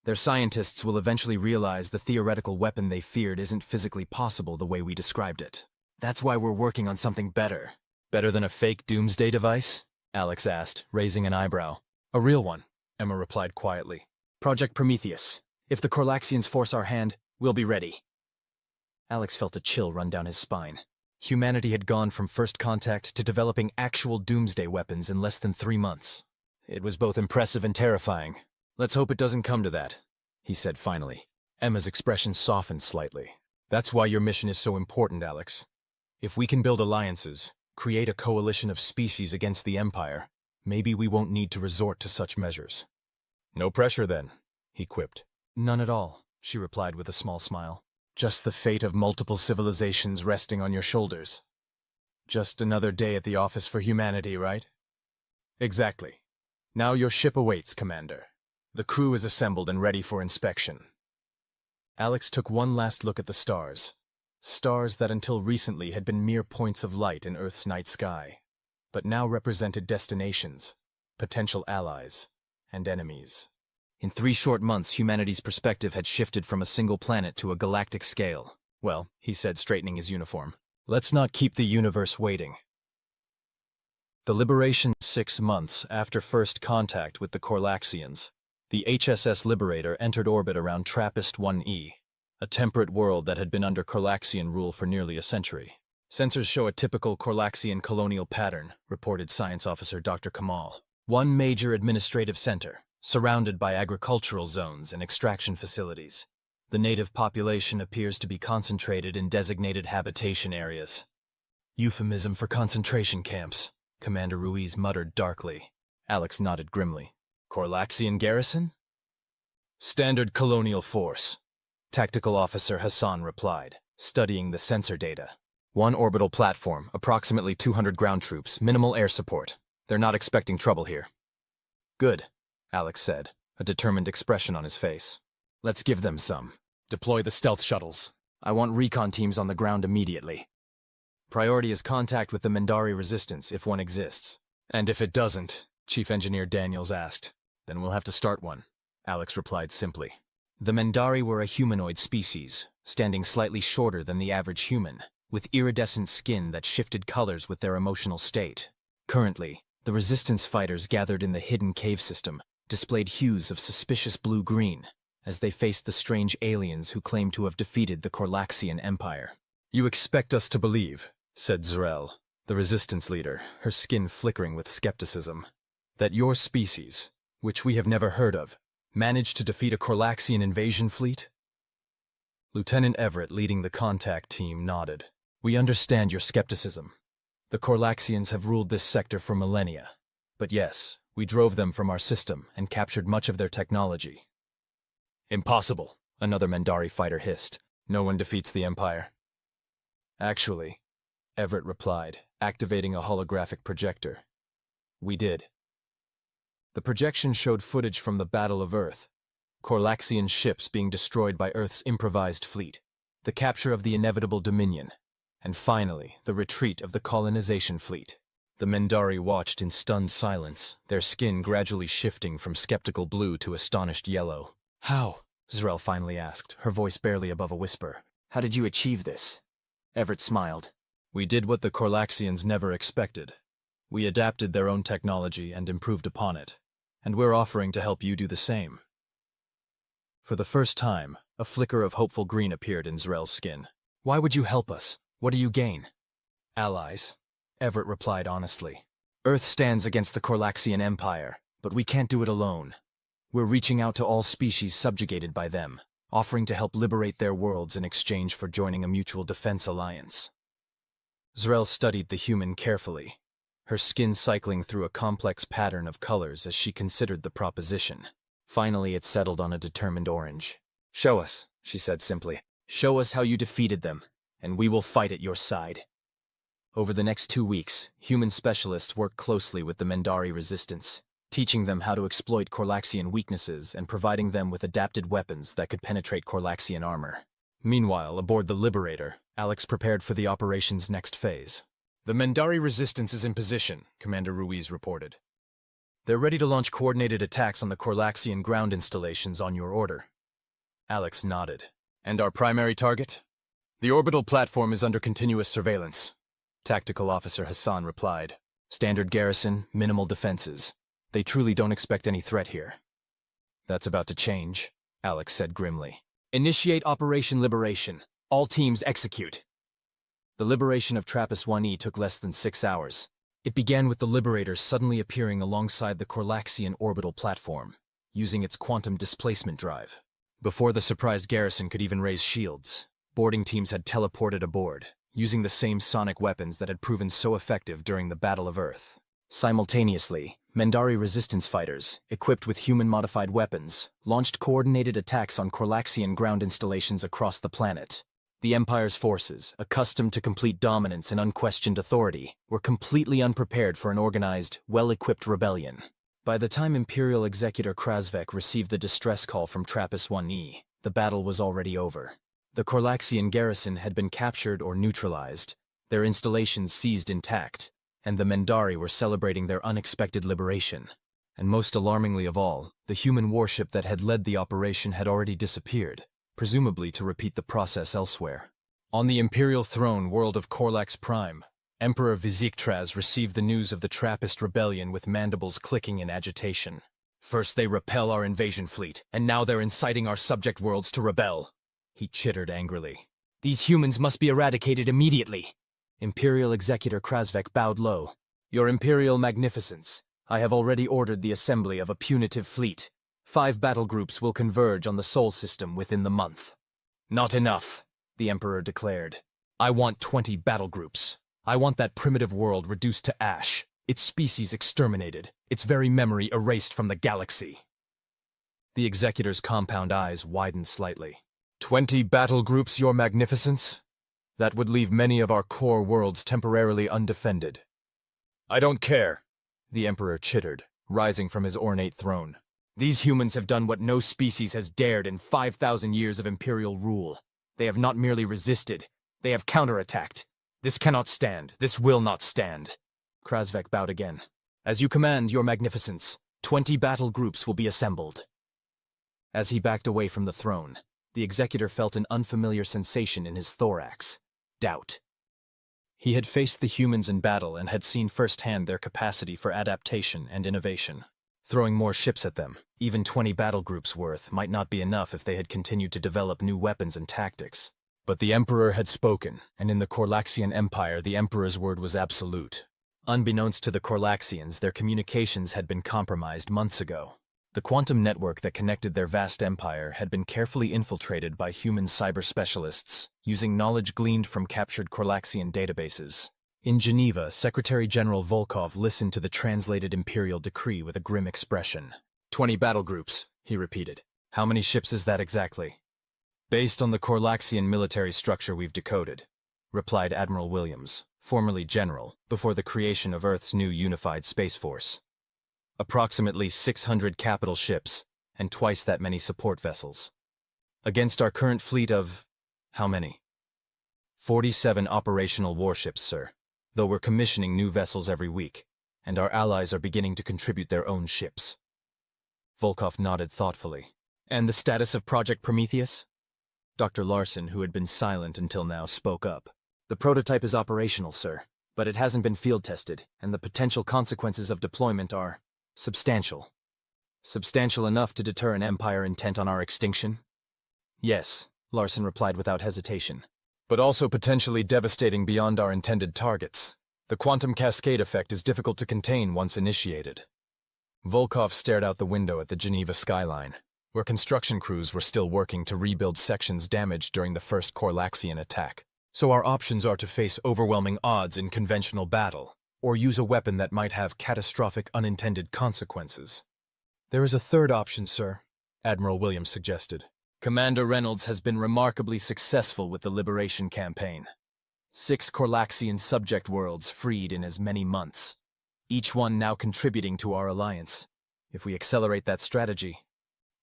Their scientists will eventually realize the theoretical weapon they feared isn't physically possible the way we described it. That's why we're working on something better. Better than a fake doomsday device? Alex asked, raising an eyebrow. A real one, Emma replied quietly. Project Prometheus. If the Corlaxians force our hand, we'll be ready. Alex felt a chill run down his spine. Humanity had gone from first contact to developing actual doomsday weapons in less than 3 months. It was both impressive and terrifying. Let's hope it doesn't come to that, he said finally. Emma's expression softened slightly. That's why your mission is so important, Alex. If we can build alliances, create a coalition of species against the Empire, maybe we won't need to resort to such measures. No pressure then, he quipped. None at all, she replied with a small smile. Just the fate of multiple civilizations resting on your shoulders. Just another day at the office for humanity, right? Exactly. Now your ship awaits, Commander. The crew is assembled and ready for inspection. Alex took one last look at the stars. Stars that until recently had been mere points of light in Earth's night sky, but now represented destinations, potential allies, and enemies. In 3 short months, humanity's perspective had shifted from a single planet to a galactic scale. Well, he said, straightening his uniform, let's not keep the universe waiting. The liberation 6 months after first contact with the Corlaxians, the HSS Liberator entered orbit around TRAPPIST-1e, a temperate world that had been under Corlaxian rule for nearly a century. Sensors show a typical Corlaxian colonial pattern, reported Science Officer Dr. Kamal. One major administrative center, surrounded by agricultural zones and extraction facilities. The native population appears to be concentrated in designated habitation areas. Euphemism for concentration camps, Commander Ruiz muttered darkly. Alex nodded grimly. Corlaxian garrison? Standard colonial force, Tactical Officer Hassan replied, studying the sensor data. 1 orbital platform, approximately 200 ground troops, minimal air support. They're not expecting trouble here. Good, Alex said, a determined expression on his face. Let's give them some. Deploy the stealth shuttles. I want recon teams on the ground immediately. Priority is contact with the Mendari resistance, if one exists. And if it doesn't, Chief Engineer Daniels asked, then we'll have to start one, Alex replied simply. The Mendari were a humanoid species, standing slightly shorter than the average human, with iridescent skin that shifted colors with their emotional state. Currently, the resistance fighters gathered in the hidden cave system displayed hues of suspicious blue-green as they faced the strange aliens who claimed to have defeated the Corlaxian Empire. You expect us to believe, said Zrel, the resistance leader, her skin flickering with skepticism, that your species, which we have never heard of, managed to defeat a Corlaxian invasion fleet? Lieutenant Everett, leading the contact team, nodded. We understand your skepticism. The Corlaxians have ruled this sector for millennia. But yes, we drove them from our system and captured much of their technology. Impossible, another Mendari fighter hissed. No one defeats the Empire. Actually, Everett replied, activating a holographic projector. We did. The projection showed footage from the Battle of Earth, Corlaxian ships being destroyed by Earth's improvised fleet, the capture of the inevitable Dominion, and finally, the retreat of the colonization fleet. The Mendari watched in stunned silence, their skin gradually shifting from skeptical blue to astonished yellow. How? Zrel finally asked, her voice barely above a whisper. How did you achieve this? Everett smiled. We did what the Corlaxians never expected. We adapted their own technology and improved upon it, and we're offering to help you do the same. For the first time, a flicker of hopeful green appeared in Zrel's skin. Why would you help us? What do you gain? Allies, Everett replied honestly. Earth stands against the Corlaxian Empire, but we can't do it alone. We're reaching out to all species subjugated by them, offering to help liberate their worlds in exchange for joining a mutual defense alliance. Zrel studied the human carefully, her skin cycling through a complex pattern of colors as she considered the proposition. Finally, it settled on a determined orange. Show us, she said simply. Show us how you defeated them, and we will fight at your side. Over the next 2 weeks, human specialists worked closely with the Mendari resistance, teaching them how to exploit Corlaxian weaknesses and providing them with adapted weapons that could penetrate Corlaxian armor. Meanwhile, aboard the Liberator, Alex prepared for the operation's next phase. The Mendari resistance is in position, Commander Ruiz reported. They're ready to launch coordinated attacks on the Corlaxian ground installations on your order. Alex nodded. And our primary target? The orbital platform is under continuous surveillance, Tactical Officer Hassan replied. Standard garrison, minimal defenses. They truly don't expect any threat here. That's about to change, Alex said grimly. Initiate Operation Liberation. All teams execute. The liberation of TRAPPIST-1E took less than 6 hours. It began with the Liberator suddenly appearing alongside the Corlaxian orbital platform, using its quantum displacement drive. Before the surprised garrison could even raise shields, boarding teams had teleported aboard, using the same sonic weapons that had proven so effective during the Battle of Earth. Simultaneously, Mendari resistance fighters, equipped with human-modified weapons, launched coordinated attacks on Corlaxian ground installations across the planet. The Empire's forces, accustomed to complete dominance and unquestioned authority, were completely unprepared for an organized, well-equipped rebellion. By the time Imperial Executor Krasvek received the distress call from TRAPPIST-1E, the battle was already over. The Corlaxian garrison had been captured or neutralized, their installations seized intact, and the Mendari were celebrating their unexpected liberation. And most alarmingly of all, the human warship that had led the operation had already disappeared, presumably to repeat the process elsewhere. On the Imperial throne world of Corlax Prime, Emperor Vizikhtras received the news of the Trappist rebellion with mandibles clicking in agitation. First they repel our invasion fleet, and now they're inciting our subject worlds to rebel, he chittered angrily. These humans must be eradicated immediately. Imperial Executor Krasvek bowed low. Your Imperial Magnificence, I have already ordered the assembly of a punitive fleet. 5 battle groups will converge on the Sol system within the month. Not enough, the Emperor declared. I want 20 battle groups. I want that primitive world reduced to ash, its species exterminated, its very memory erased from the galaxy. The Executor's compound eyes widened slightly. 20 battle groups, Your Magnificence? That would leave many of our core worlds temporarily undefended. I don't care, the Emperor chittered, rising from his ornate throne. These humans have done what no species has dared in 5,000 years of Imperial rule. They have not merely resisted, they have counterattacked. This cannot stand, this will not stand. Krasvek bowed again. As you command, Your Magnificence, 20 battle groups will be assembled. As he backed away from the throne, the Executor felt an unfamiliar sensation in his thorax. Doubt. He had faced the humans in battle and had seen firsthand their capacity for adaptation and innovation. Throwing more ships at them, even 20 battle groups worth, might not be enough if they had continued to develop new weapons and tactics. But the Emperor had spoken, and in the Corlaxian Empire the Emperor's word was absolute. Unbeknownst to the Corlaxians, their communications had been compromised months ago. The quantum network that connected their vast empire had been carefully infiltrated by human cyber specialists, using knowledge gleaned from captured Corlaxian databases. In Geneva, Secretary General Volkov listened to the translated imperial decree with a grim expression. 20 battle groups, he repeated. How many ships is that exactly? Based on the Corlaxian military structure we've decoded, replied Admiral Williams, formerly General, before the creation of Earth's new unified space force. Approximately 600 capital ships, and twice that many support vessels. Against our current fleet of... how many? 47 operational warships, sir, though we're commissioning new vessels every week, and our allies are beginning to contribute their own ships. Volkov nodded thoughtfully. And the status of Project Prometheus? Dr. Larson, who had been silent until now, spoke up. The prototype is operational, sir, but it hasn't been field tested, and the potential consequences of deployment are substantial. Substantial enough to deter an empire intent on our extinction? Yes, Larson replied without hesitation. But also potentially devastating beyond our intended targets. The quantum cascade effect is difficult to contain once initiated. Volkov stared out the window at the Geneva skyline, where construction crews were still working to rebuild sections damaged during the first Corlaxian attack. So our options are to face overwhelming odds in conventional battle, or use a weapon that might have catastrophic unintended consequences. There is a third option, sir, Admiral Williams suggested. Commander Reynolds has been remarkably successful with the liberation campaign. 6 Corlaxian subject worlds freed in as many months, each one now contributing to our alliance. If we accelerate that strategy,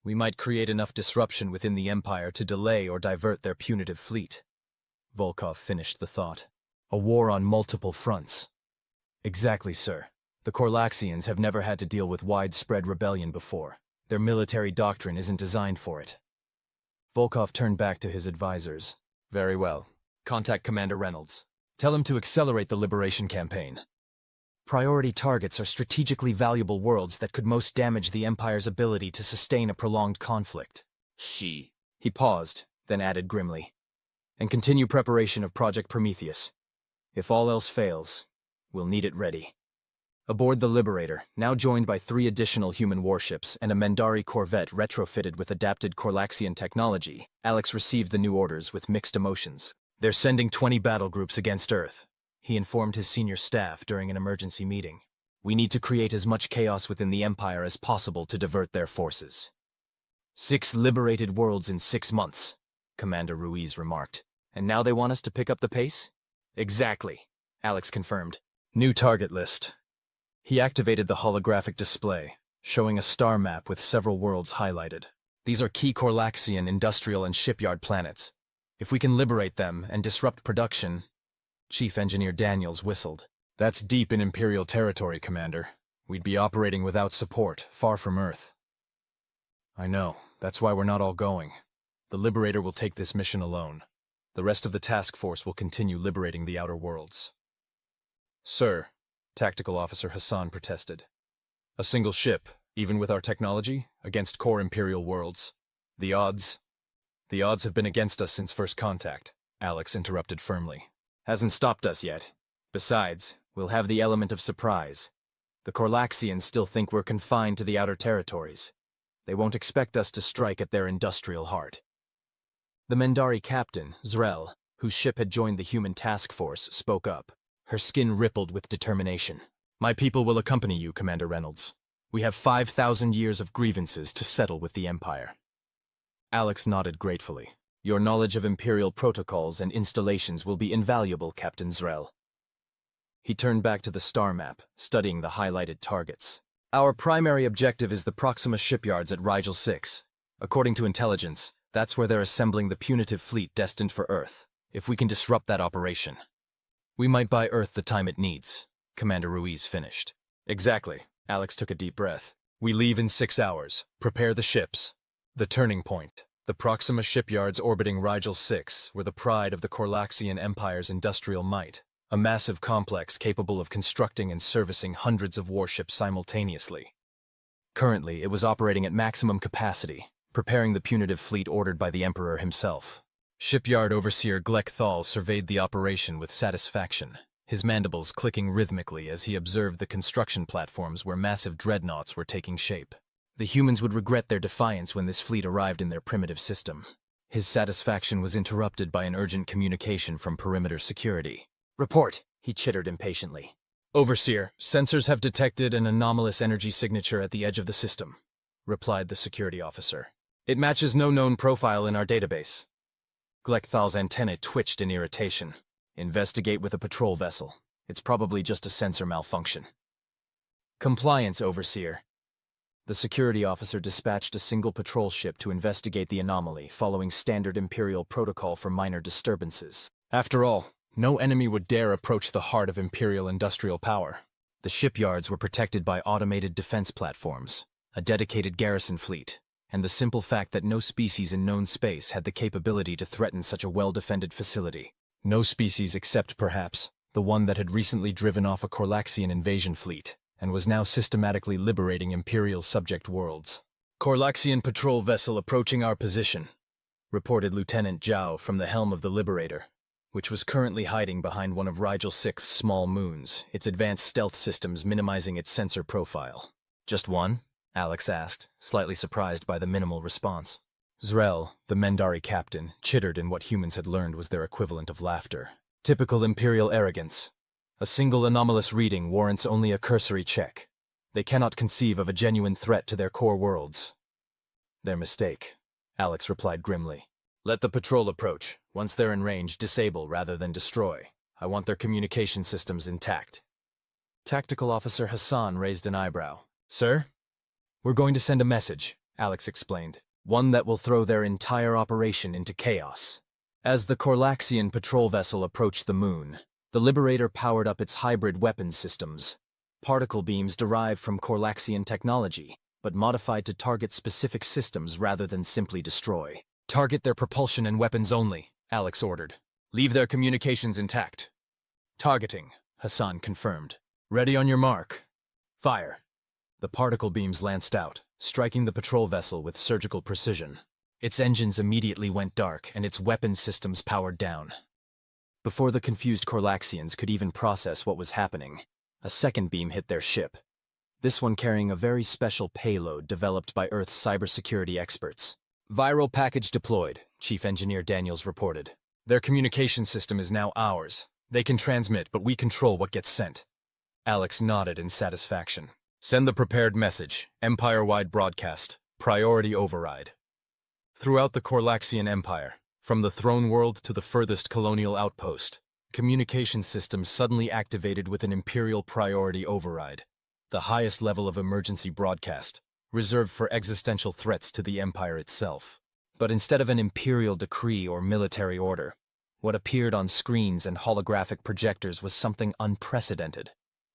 we might create enough disruption within the Empire to delay or divert their punitive fleet. Volkov finished the thought. A war on multiple fronts. Exactly, sir. The Korlaxians have never had to deal with widespread rebellion before. Their military doctrine isn't designed for it. Volkov turned back to his advisors. Very well. Contact Commander Reynolds. Tell him to accelerate the liberation campaign. Priority targets are strategically valuable worlds that could most damage the Empire's ability to sustain a prolonged conflict. He paused, then added grimly. And continue preparation of Project Prometheus. If all else fails, we'll need it ready. Aboard the Liberator, now joined by 3 additional human warships and a Mendari corvette retrofitted with adapted Korlaxian technology, Alex received the new orders with mixed emotions. They're sending 20 battle groups against Earth, he informed his senior staff during an emergency meeting. We need to create as much chaos within the Empire as possible to divert their forces. 6 liberated worlds in 6 months, Commander Ruiz remarked. And now they want us to pick up the pace? Exactly, Alex confirmed. New target list. He activated the holographic display, showing a star map with several worlds highlighted. These are key Korlaxian industrial and shipyard planets. If we can liberate them and disrupt production... Chief Engineer Daniels whistled. That's deep in Imperial territory, Commander. We'd be operating without support, far from Earth. I know. That's why we're not all going. The Liberator will take this mission alone. The rest of the task force will continue liberating the outer worlds. Sir, Tactical Officer Hassan protested. A single ship, even with our technology, against core Imperial worlds. The odds have been against us since first contact, Alex interrupted firmly. Hasn't stopped us yet. Besides, we'll have the element of surprise. The Korlaxians still think we're confined to the outer territories. They won't expect us to strike at their industrial heart. The Mendari captain, Zrel, whose ship had joined the human task force, spoke up. Her skin rippled with determination. My people will accompany you, Commander Reynolds. We have 5,000 years of grievances to settle with the Empire. Alex nodded gratefully. Your knowledge of Imperial protocols and installations will be invaluable, Captain Zrel. He turned back to the star map, studying the highlighted targets. Our primary objective is the Proxima shipyards at Rigel 6. According to intelligence, that's where they're assembling the punitive fleet destined for Earth. If we can disrupt that operation, we might buy Earth the time it needs, Commander Ruiz finished. Exactly. Alex took a deep breath. We leave in 6 hours. Prepare the ships. The turning point. The Proxima shipyards orbiting Rigel 6 were the pride of the Korlaxian Empire's industrial might, a massive complex capable of constructing and servicing hundreds of warships simultaneously. Currently, it was operating at maximum capacity, preparing the punitive fleet ordered by the Emperor himself. Shipyard Overseer Glek surveyed the operation with satisfaction, his mandibles clicking rhythmically as he observed the construction platforms where massive dreadnoughts were taking shape. The humans would regret their defiance when this fleet arrived in their primitive system. His satisfaction was interrupted by an urgent communication from perimeter security. Report, he chittered impatiently. Overseer, sensors have detected an anomalous energy signature at the edge of the system, replied the security officer. It matches no known profile in our database. Glekthal's antennae twitched in irritation. Investigate with a patrol vessel. It's probably just a sensor malfunction. Compliance, Overseer. The security officer dispatched a single patrol ship to investigate the anomaly, following standard Imperial protocol for minor disturbances. After all, no enemy would dare approach the heart of Imperial industrial power. The shipyards were protected by automated defense platforms, a dedicated garrison fleet, and the simple fact that no species in known space had the capability to threaten such a well-defended facility. No species except, perhaps, the one that had recently driven off a Korlaxian invasion fleet, and was now systematically liberating Imperial subject worlds. Korlaxian patrol vessel approaching our position, reported Lieutenant Zhao from the helm of the Liberator, which was currently hiding behind one of Rigel 6's small moons, its advanced stealth systems minimizing its sensor profile. Just one? Alex asked, slightly surprised by the minimal response. Zrel, the Mendari captain, chittered in what humans had learned was their equivalent of laughter. Typical Imperial arrogance. A single anomalous reading warrants only a cursory check. They cannot conceive of a genuine threat to their core worlds. Their mistake, Alex replied grimly. Let the patrol approach. Once they're in range, disable rather than destroy. I want their communication systems intact. Tactical Officer Hassan raised an eyebrow. Sir? We're going to send a message, Alex explained. One that will throw their entire operation into chaos. As the Korlaxian patrol vessel approached the moon, The Liberator powered up its hybrid weapons systems. Particle beams derived from Corlaxian technology, but modified to target specific systems rather than simply destroy. Target their propulsion and weapons only, Alex ordered. Leave their communications intact. Targeting, Hassan confirmed. Ready on your mark. Fire. The particle beams lanced out, striking the patrol vessel with surgical precision. Its engines immediately went dark and its weapons systems powered down. Before the confused Corlaxians could even process what was happening, a second beam hit their ship. This one carrying a very special payload developed by Earth's cybersecurity experts. Viral package deployed, Chief Engineer Daniels reported. Their communication system is now ours. They can transmit, but we control what gets sent. Alex nodded in satisfaction. Send the prepared message, Empire-wide broadcast, priority override. Throughout the Corlaxian Empire, from the throne world to the furthest colonial outpost, communication systems suddenly activated with an Imperial priority override, the highest level of emergency broadcast, reserved for existential threats to the Empire itself. But instead of an Imperial decree or military order, what appeared on screens and holographic projectors was something unprecedented,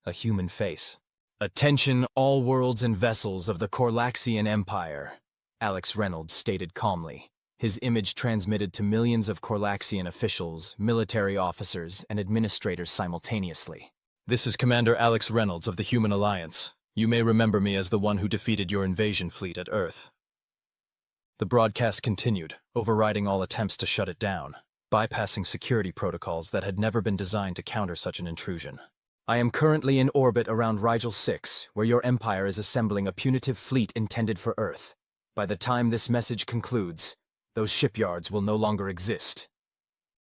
a human face. Attention all worlds and vessels of the Corlaxian Empire, Alex Reynolds stated calmly, his image transmitted to millions of Corlaxian officials, military officers, and administrators simultaneously. This is Commander Alex Reynolds of the Human Alliance. You may remember me as the one who defeated your invasion fleet at Earth. The broadcast continued, overriding all attempts to shut it down, bypassing security protocols that had never been designed to counter such an intrusion. I am currently in orbit around Rigel 6, where your Empire is assembling a punitive fleet intended for Earth. By the time this message concludes, those shipyards will no longer exist.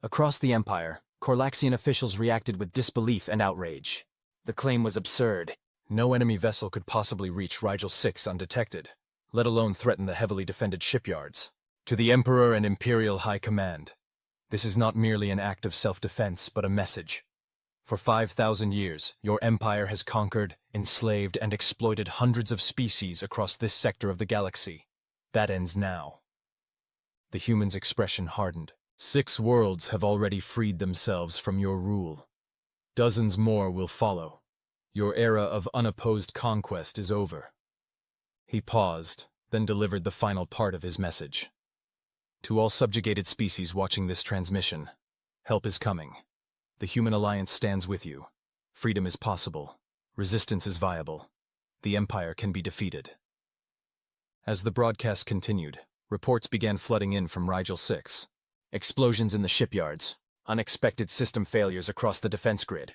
Across the Empire, Corlaxian officials reacted with disbelief and outrage. The claim was absurd. No enemy vessel could possibly reach Rigel 6 undetected, let alone threaten the heavily defended shipyards. To the Emperor and Imperial High Command, this is not merely an act of self-defense, but a message. For 5,000 years, your Empire has conquered, enslaved, and exploited hundreds of species across this sector of the galaxy. That ends now. The human's expression hardened. 6 worlds have already freed themselves from your rule. Dozens more will follow. Your era of unopposed conquest is over. He paused, then delivered the final part of his message. To all subjugated species watching this transmission, help is coming. The Human Alliance stands with you. Freedom is possible. Resistance is viable. The Empire can be defeated. As the broadcast continued, reports began flooding in from Rigel 6. Explosions in the shipyards. Unexpected system failures across the defense grid.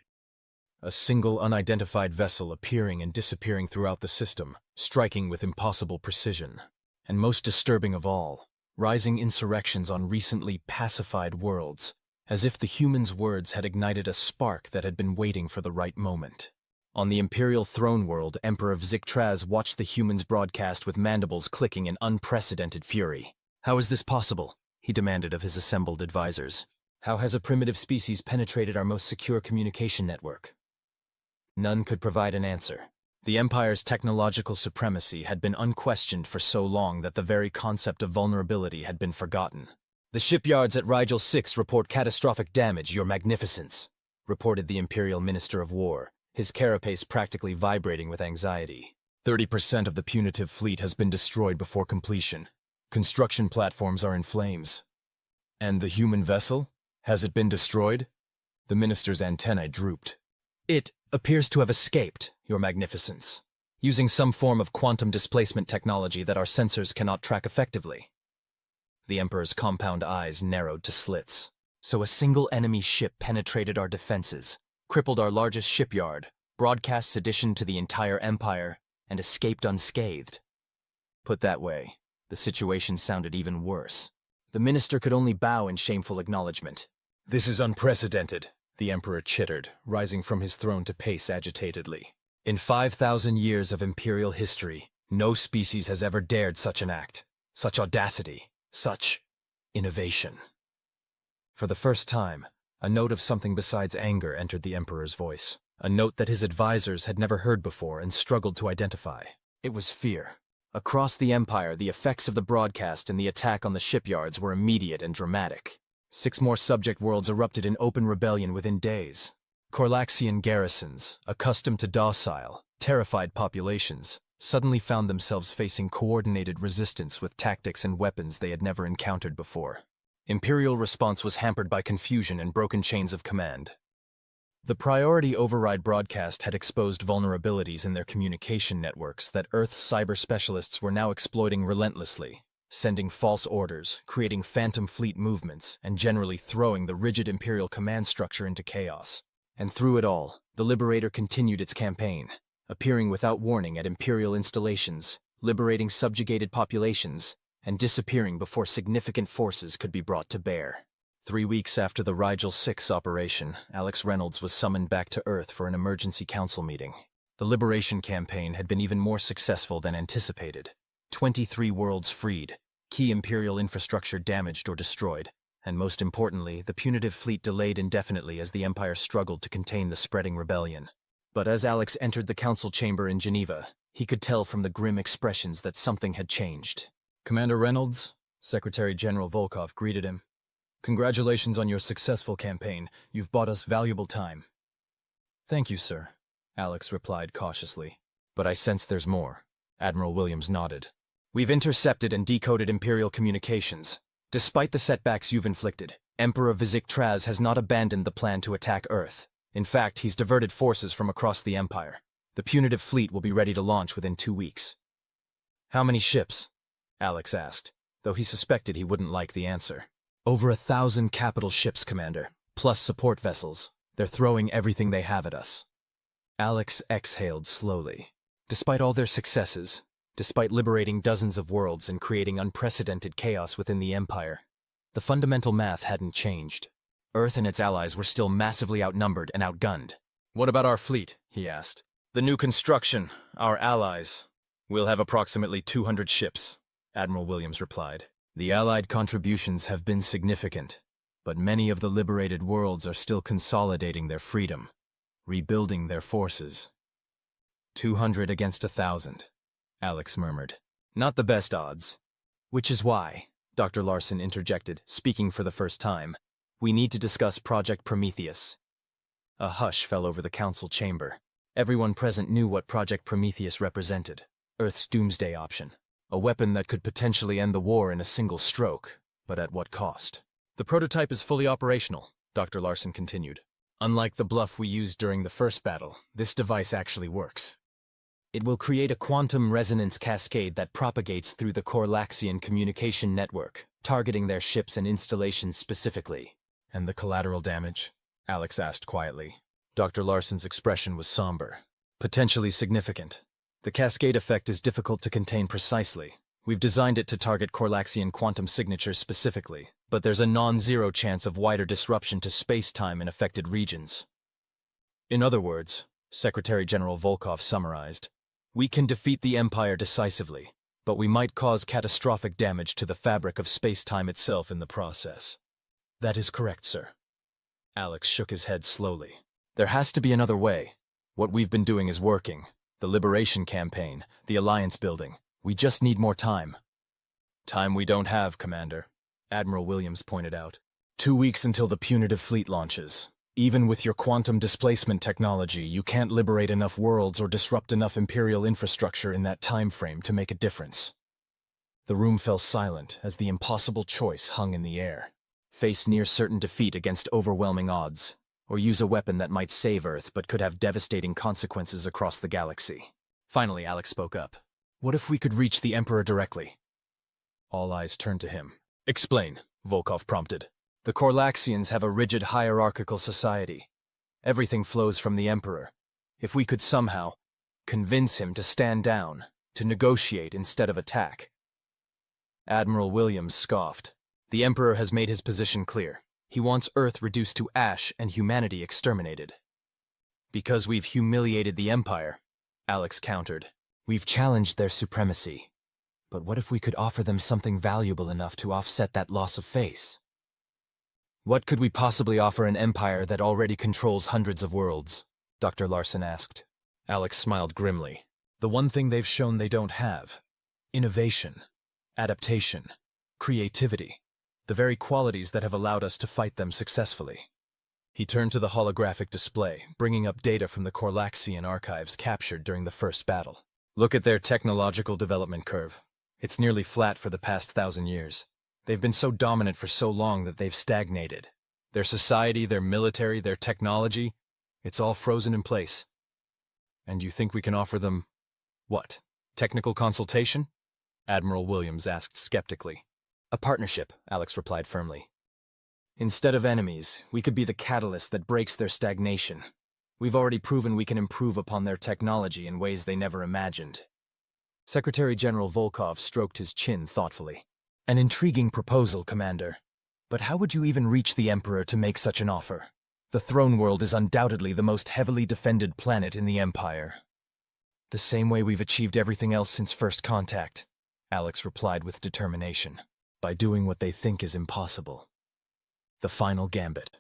A single unidentified vessel appearing and disappearing throughout the system, striking with impossible precision. And most disturbing of all, rising insurrections on recently pacified worlds, as if the humans' words had ignited a spark that had been waiting for the right moment. On the Imperial throne world, Emperor Zictraz watched the humans broadcast with mandibles clicking in unprecedented fury. How is this possible? He demanded of his assembled advisors. How has a primitive species penetrated our most secure communication network? None could provide an answer. The Empire's technological supremacy had been unquestioned for so long that the very concept of vulnerability had been forgotten. The shipyards at Rigel 6 report catastrophic damage, Your Magnificence, reported the Imperial Minister of War, his carapace practically vibrating with anxiety. 30% of the punitive fleet has been destroyed before completion. Construction platforms are in flames. And the human vessel? Has it been destroyed? The minister's antennae drooped. It appears to have escaped, Your Magnificence, using some form of quantum displacement technology that our sensors cannot track effectively. The Emperor's compound eyes narrowed to slits. So a single enemy ship penetrated our defenses, crippled our largest shipyard, broadcast sedition to the entire Empire, and escaped unscathed. Put that way, the situation sounded even worse. The minister could only bow in shameful acknowledgement. This is unprecedented, the Emperor chittered, rising from his throne to pace agitatedly. In 5,000 years of Imperial history, no species has ever dared such an act, such audacity, such innovation. For the first time, a note of something besides anger entered the Emperor's voice, a note that his advisors had never heard before and struggled to identify. It was fear. Across the Empire, the effects of the broadcast and the attack on the shipyards were immediate and dramatic. 6 more subject worlds erupted in open rebellion within days. Corlaxian garrisons, accustomed to docile, terrified populations, suddenly found themselves facing coordinated resistance with tactics and weapons they had never encountered before. Imperial response was hampered by confusion and broken chains of command. The priority override broadcast had exposed vulnerabilities in their communication networks that Earth's cyber specialists were now exploiting relentlessly, sending false orders, creating phantom fleet movements, and generally throwing the rigid Imperial command structure into chaos. And through it all, the Liberator continued its campaign, appearing without warning at Imperial installations, liberating subjugated populations, and disappearing before significant forces could be brought to bear. 3 weeks after the Rigel 6 operation, Alex Reynolds was summoned back to Earth for an emergency council meeting. The liberation campaign had been even more successful than anticipated. 23 worlds freed, key Imperial infrastructure damaged or destroyed, and most importantly, the punitive fleet delayed indefinitely as the Empire struggled to contain the spreading rebellion. But as Alex entered the council chamber in Geneva, he could tell from the grim expressions that something had changed. "Commander Reynolds," Secretary General Volkov greeted him. "Congratulations on your successful campaign. You've bought us valuable time." "Thank you, sir," Alex replied cautiously. "But I sense there's more." Admiral Williams nodded. "We've intercepted and decoded Imperial communications. Despite the setbacks you've inflicted, Emperor Vizik Traz has not abandoned the plan to attack Earth. In fact, he's diverted forces from across the Empire. The punitive fleet will be ready to launch within 2 weeks." "How many ships?" Alex asked, though he suspected he wouldn't like the answer. "Over 1,000 capital ships, Commander, plus support vessels. They're throwing everything they have at us." Alex exhaled slowly. Despite all their successes, despite liberating dozens of worlds and creating unprecedented chaos within the Empire, the fundamental math hadn't changed. Earth and its allies were still massively outnumbered and outgunned. "What about our fleet?" he asked. "The new construction, our allies." "We'll have approximately 200 ships," Admiral Williams replied. "The Allied contributions have been significant, but many of the liberated worlds are still consolidating their freedom, rebuilding their forces." 200 against 1,000, Alex murmured. "Not the best odds." "Which is why," Dr. Larson interjected, speaking for the first time, "we need to discuss Project Prometheus." A hush fell over the council chamber. Everyone present knew what Project Prometheus represented: Earth's doomsday option. A weapon that could potentially end the war in a single stroke, but at what cost? "The prototype is fully operational," Dr. Larson continued. "Unlike the bluff we used during the first battle, this device actually works. It will create a quantum resonance cascade that propagates through the Corlaxian communication network, targeting their ships and installations specifically." "And the collateral damage?" Alex asked quietly. Dr. Larson's expression was somber. "Potentially significant. The cascade effect is difficult to contain precisely. We've designed it to target Corlaxian quantum signatures specifically, but there's a non-zero chance of wider disruption to space-time in affected regions." "In other words," Secretary General Volkov summarized, "we can defeat the Empire decisively, but we might cause catastrophic damage to the fabric of space-time itself in the process." "That is correct, sir." Alex shook his head slowly. "There has to be another way. What we've been doing is working. The liberation campaign, the alliance building. We just need more time." "Time we don't have, Commander," Admiral Williams pointed out. 2 weeks until the punitive fleet launches. Even with your quantum displacement technology, you can't liberate enough worlds or disrupt enough Imperial infrastructure in that time frame to make a difference." The room fell silent as the impossible choice hung in the air. Face near certain defeat against overwhelming odds, or use a weapon that might save Earth but could have devastating consequences across the galaxy. Finally, Alex spoke up. "What if we could reach the Emperor directly?" All eyes turned to him. "Explain," Volkov prompted. "The Corlaxians have a rigid hierarchical society. Everything flows from the Emperor. If we could somehow convince him to stand down, to negotiate instead of attack." Admiral Williams scoffed. "The Emperor has made his position clear. He wants Earth reduced to ash and humanity exterminated." "Because we've humiliated the Empire," Alex countered. "We've challenged their supremacy. But what if we could offer them something valuable enough to offset that loss of face?" "What could we possibly offer an empire that already controls hundreds of worlds?" Dr. Larson asked. Alex smiled grimly. "The one thing they've shown they don't have: innovation, adaptation, creativity. The very qualities that have allowed us to fight them successfully." He turned to the holographic display, bringing up data from the Corlaxian archives captured during the first battle. Look at their technological development curve. It's nearly flat for the past 1,000 years. They've been so dominant for so long that they've stagnated. Their society, their military, their technology, it's all frozen in place. And you think we can offer them, what, technical consultation? Admiral Williams asked skeptically. A partnership, Alex replied firmly. Instead of enemies, we could be the catalyst that breaks their stagnation. We've already proven we can improve upon their technology in ways they never imagined. Secretary General Volkov stroked his chin thoughtfully. An intriguing proposal, Commander. But how would you even reach the Emperor to make such an offer? The throne world is undoubtedly the most heavily defended planet in the Empire. The same way we've achieved everything else since first contact, Alex replied with determination. By doing what they think is impossible. The final gambit.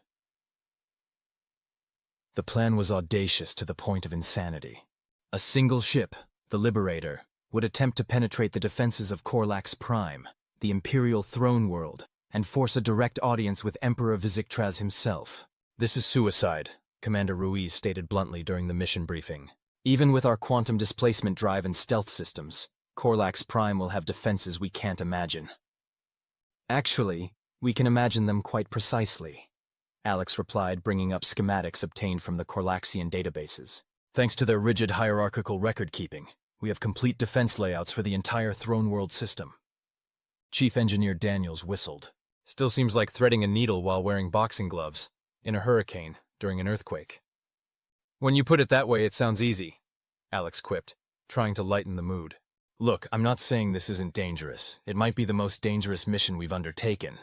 The plan was audacious to the point of insanity. A single ship, the Liberator, would attempt to penetrate the defenses of Corlax Prime, the Imperial throne world, and force a direct audience with Emperor Vizictraz himself. This is suicide, Commander Ruiz stated bluntly during the mission briefing. Even with our quantum displacement drive and stealth systems, Corlax Prime will have defenses we can't imagine. Actually, we can imagine them quite precisely, Alex replied, bringing up schematics obtained from the Corlaxian databases. Thanks to their rigid hierarchical record-keeping, we have complete defense layouts for the entire throne world system. Chief Engineer Daniels whistled. Still seems like threading a needle while wearing boxing gloves, in a hurricane, during an earthquake. When you put it that way, it sounds easy, Alex quipped, trying to lighten the mood. Look, I'm not saying this isn't dangerous. It might be the most dangerous mission we've undertaken.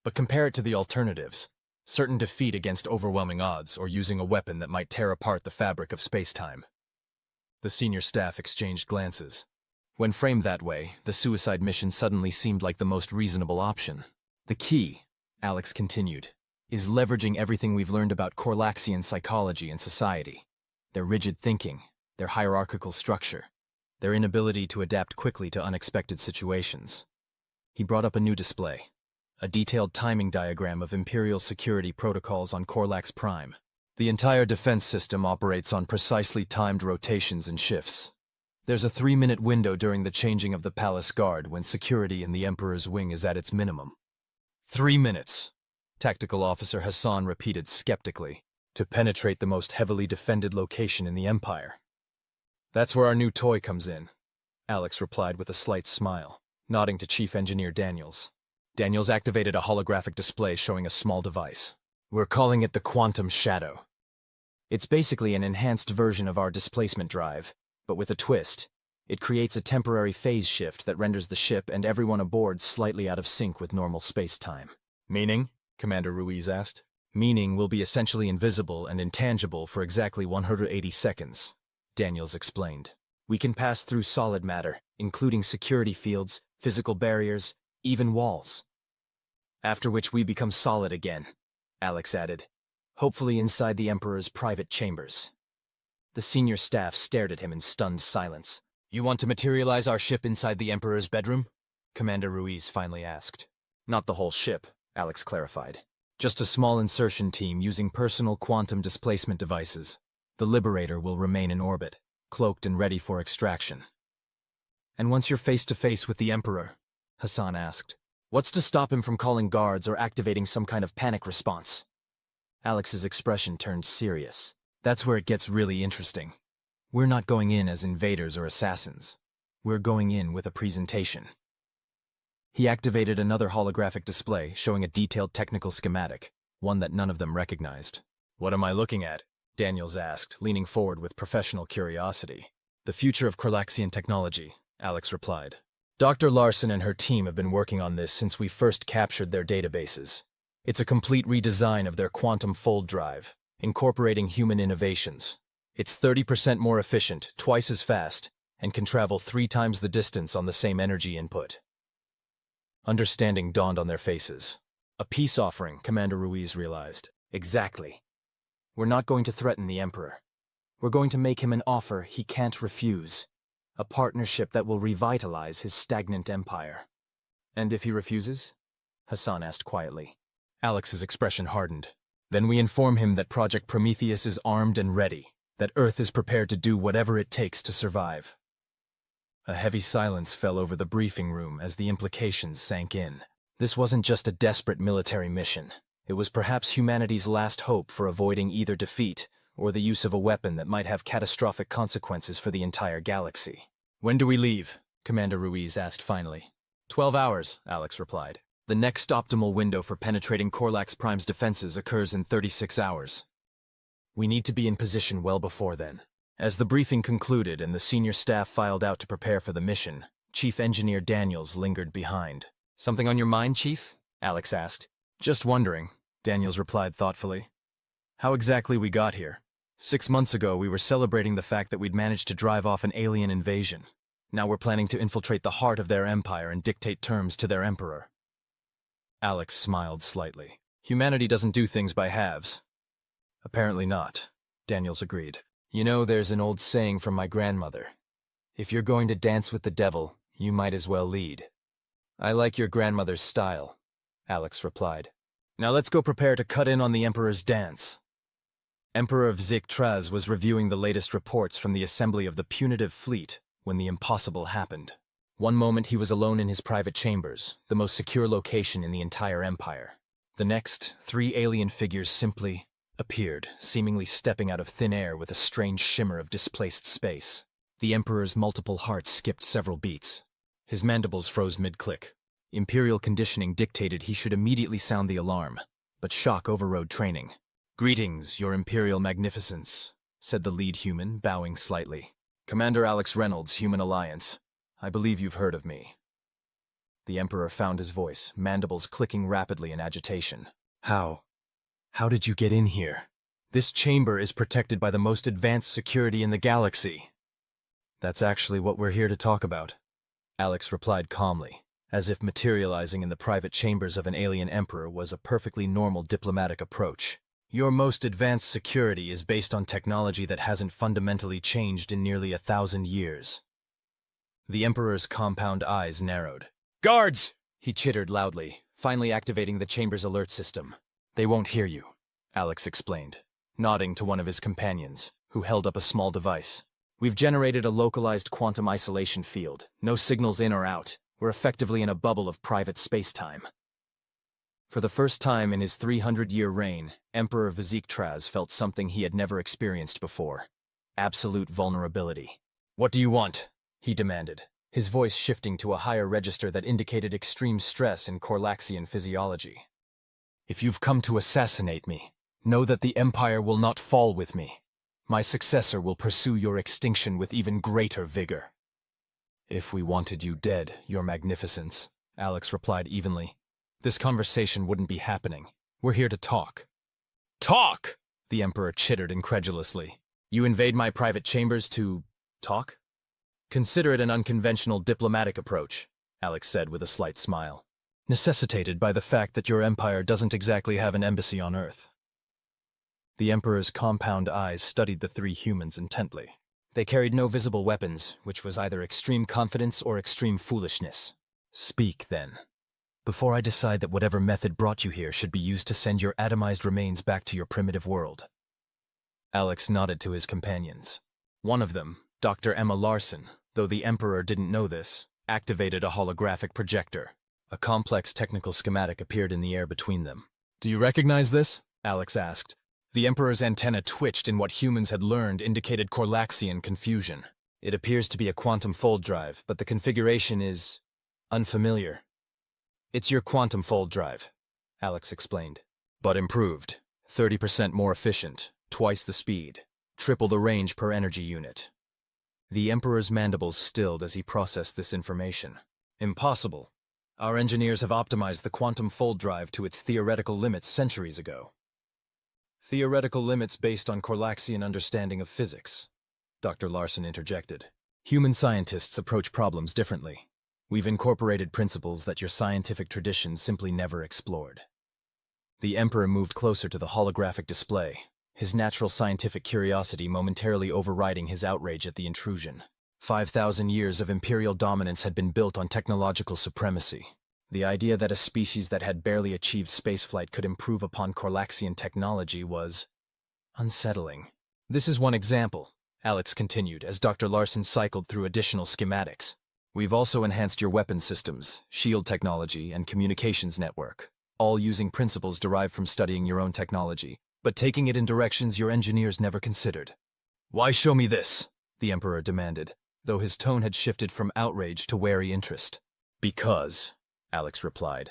But compare it to the alternatives. Certain defeat against overwhelming odds, or using a weapon that might tear apart the fabric of space-time. The senior staff exchanged glances. When framed that way, the suicide mission suddenly seemed like the most reasonable option. The key, Alex continued, is leveraging everything we've learned about Corlaxian psychology and society. Their rigid thinking, their hierarchical structure, their inability to adapt quickly to unexpected situations. He brought up a new display, a detailed timing diagram of Imperial security protocols on Corlax Prime. The entire defense system operates on precisely timed rotations and shifts. There's a 3-minute window during the changing of the palace guard when security in the Emperor's wing is at its minimum. 3 minutes, Tactical Officer Hassan repeated skeptically, to penetrate the most heavily defended location in the Empire. That's where our new toy comes in, Alex replied with a slight smile, nodding to Chief Engineer Daniels. Daniels activated a holographic display showing a small device. We're calling it the Quantum Shadow. It's basically an enhanced version of our displacement drive, but with a twist. It creates a temporary phase shift that renders the ship and everyone aboard slightly out of sync with normal space-time. Meaning? Commander Ruiz asked. Meaning we'll be essentially invisible and intangible for exactly 180 seconds, Daniels explained. We can pass through solid matter, including security fields, physical barriers, even walls. After which we become solid again, Alex added, hopefully inside the Emperor's private chambers. The senior staff stared at him in stunned silence. You want to materialize our ship inside the Emperor's bedroom? Commander Ruiz finally asked. Not the whole ship, Alex clarified. Just a small insertion team using personal quantum displacement devices. The Liberator will remain in orbit, cloaked and ready for extraction. And once you're face-to-face with the Emperor, Hassan asked, what's to stop him from calling guards or activating some kind of panic response? Alex's expression turned serious. That's where it gets really interesting. We're not going in as invaders or assassins. We're going in with a presentation. He activated another holographic display showing a detailed technical schematic, one that none of them recognized. What am I looking at? Daniels asked, leaning forward with professional curiosity. The future of Corlaxian technology, Alex replied. Dr. Larson and her team have been working on this since we first captured their databases. It's a complete redesign of their quantum fold drive, incorporating human innovations. It's 30% more efficient, twice as fast, and can travel 3 times the distance on the same energy input. Understanding dawned on their faces. A peace offering, Commander Ruiz realized. Exactly. We're not going to threaten the Emperor. We're going to make him an offer he can't refuse. A partnership that will revitalize his stagnant empire. And if he refuses? Hassan asked quietly. Alex's expression hardened. Then we inform him that Project Prometheus is armed and ready, that Earth is prepared to do whatever it takes to survive. A heavy silence fell over the briefing room as the implications sank in. This wasn't just a desperate military mission. It was perhaps humanity's last hope for avoiding either defeat or the use of a weapon that might have catastrophic consequences for the entire galaxy. "When do we leave?" Commander Ruiz asked finally. 12 hours, Alex replied. "The next optimal window for penetrating Corlax Prime's defenses occurs in 36 hours. We need to be in position well before then." As the briefing concluded and the senior staff filed out to prepare for the mission, Chief Engineer Daniels lingered behind. "Something on your mind, Chief?" Alex asked. "Just wondering," Daniels replied thoughtfully. "How exactly we got here. 6 months ago, we were celebrating the fact that we'd managed to drive off an alien invasion. Now we're planning to infiltrate the heart of their empire and dictate terms to their emperor." Alex smiled slightly. "Humanity doesn't do things by halves." "Apparently not," Daniels agreed. "You know, there's an old saying from my grandmother. If you're going to dance with the devil, you might as well lead." "I like your grandmother's style," Alex replied. "Now let's go prepare to cut in on the Emperor's dance." Emperor Vzik'Traz was reviewing the latest reports from the assembly of the punitive fleet when the impossible happened. One moment he was alone in his private chambers, the most secure location in the entire empire. The next, 3 alien figures simply appeared, seemingly stepping out of thin air with a strange shimmer of displaced space. The Emperor's multiple hearts skipped several beats. His mandibles froze mid-click. Imperial conditioning dictated he should immediately sound the alarm, but shock overrode training. "Greetings, Your Imperial Magnificence," said the lead human, bowing slightly. "Commander Alex Reynolds, Human Alliance. I believe you've heard of me." The Emperor found his voice, mandibles clicking rapidly in agitation. How did you get in here? This chamber is protected by the most advanced security in the galaxy." "That's actually what we're here to talk about," Alex replied calmly, as if materializing in the private chambers of an alien emperor was a perfectly normal diplomatic approach. "Your most advanced security is based on technology that hasn't fundamentally changed in nearly 1,000 years. The Emperor's compound eyes narrowed. "Guards!" he chittered loudly, finally activating the chamber's alert system. "They won't hear you," Alex explained, nodding to one of his companions, who held up a small device. "We've generated a localized quantum isolation field. No signals in or out. We're effectively in a bubble of private space-time." For the first time in his 300-year reign, Emperor Vzik'Traz felt something he had never experienced before. Absolute vulnerability. "What do you want?" he demanded, his voice shifting to a higher register that indicated extreme stress in Corlaxian physiology. "If you've come to assassinate me, know that the Empire will not fall with me. My successor will pursue your extinction with even greater vigor." "If we wanted you dead, Your Magnificence," Alex replied evenly, "this conversation wouldn't be happening. We're here to talk." "Talk?" the Emperor chittered incredulously. "You invade my private chambers to talk?" "Consider it an unconventional diplomatic approach," Alex said with a slight smile, "necessitated by the fact that your empire doesn't exactly have an embassy on Earth." The Emperor's compound eyes studied the 3 humans intently. They carried no visible weapons, which was either extreme confidence or extreme foolishness. "Speak, then, before I decide that whatever method brought you here should be used to send your atomized remains back to your primitive world." Alex nodded to his companions. One of them, Dr. Emma Larson, though the Emperor didn't know this, activated a holographic projector. A complex technical schematic appeared in the air between them. "Do you recognize this?" Alex asked. The Emperor's antenna twitched in what humans had learned indicated Corlaxian confusion. "It appears to be a quantum fold drive, but the configuration is unfamiliar." "It's your quantum fold drive," Alex explained. "But improved. 30% more efficient, twice the speed, triple the range per energy unit." The Emperor's mandibles stilled as he processed this information. "Impossible. Our engineers have optimized the quantum fold drive to its theoretical limits centuries ago." "Theoretical limits based on Corlaxian understanding of physics," Dr. Larson interjected. "Human scientists approach problems differently. We've incorporated principles that your scientific tradition simply never explored." The Emperor moved closer to the holographic display, his natural scientific curiosity momentarily overriding his outrage at the intrusion. 5,000 years of imperial dominance had been built on technological supremacy. The idea that a species that had barely achieved spaceflight could improve upon Corlaxian technology was unsettling. This is one example, Alex continued as Dr. Larson cycled through additional schematics. We've also enhanced your weapon systems, shield technology, and communications network, all using principles derived from studying your own technology, but taking it in directions your engineers never considered. Why show me this? The Emperor demanded, though his tone had shifted from outrage to wary interest. Because, Alex replied,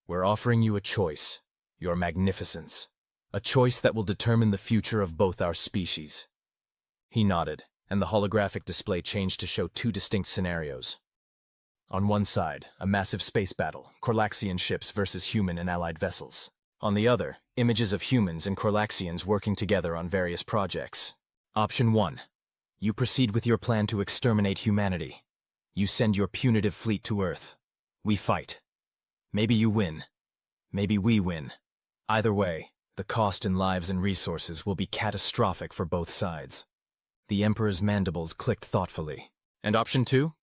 we're offering you a choice, your magnificence, a choice that will determine the future of both our species. He nodded, and the holographic display changed to show two distinct scenarios. On one side, a massive space battle, Corlaxian ships versus human and allied vessels. On the other, images of humans and Corlaxians working together on various projects. Option 1. You proceed with your plan to exterminate humanity. You send your punitive fleet to Earth. We fight. Maybe you win. Maybe we win. Either way, the cost in lives and resources will be catastrophic for both sides. The Emperor's mandibles clicked thoughtfully. And option 2?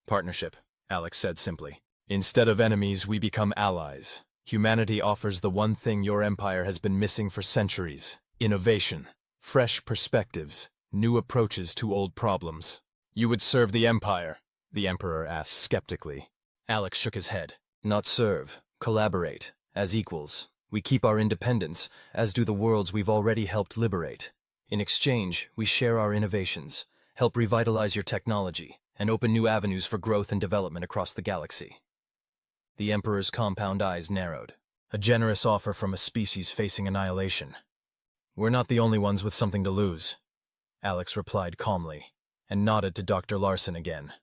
Partnership, Alex said simply. Instead of enemies, we become allies. Humanity offers the one thing your empire has been missing for centuries: innovation, fresh perspectives, new approaches to old problems. You would serve the empire? The Emperor asked skeptically. Alex shook his head. Not serve, collaborate, as equals. We keep our independence, as do the worlds we've already helped liberate. In exchange, we share our innovations, help revitalize your technology, and open new avenues for growth and development across the galaxy. The Emperor's compound eyes narrowed. A generous offer from a species facing annihilation. We're not the only ones with something to lose, Alex replied calmly, and nodded to Dr. Larson again.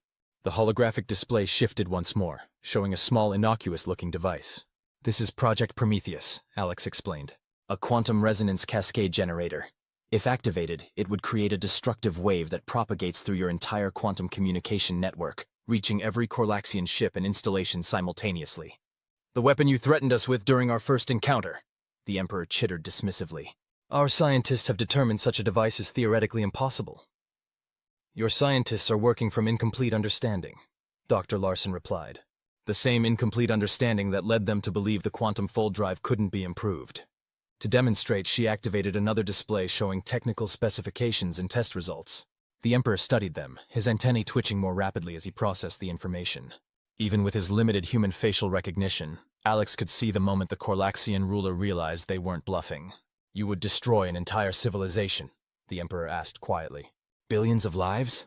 The holographic display shifted once more, showing a small, innocuous-looking device. This is Project Prometheus, Alex explained. A quantum resonance cascade generator. If activated, it would create a destructive wave that propagates through your entire quantum communication network, reaching every Corlaxian ship and installation simultaneously. The weapon you threatened us with during our first encounter, the Emperor chittered dismissively. Our scientists have determined such a device is theoretically impossible. Your scientists are working from incomplete understanding, Dr. Larson replied. The same incomplete understanding that led them to believe the quantum fold drive couldn't be improved. To demonstrate, she activated another display showing technical specifications and test results. The Emperor studied them, his antennae twitching more rapidly as he processed the information. Even with his limited human facial recognition, Alex could see the moment the Corlaxian ruler realized they weren't bluffing. You would destroy an entire civilization, the Emperor asked quietly. Billions of lives?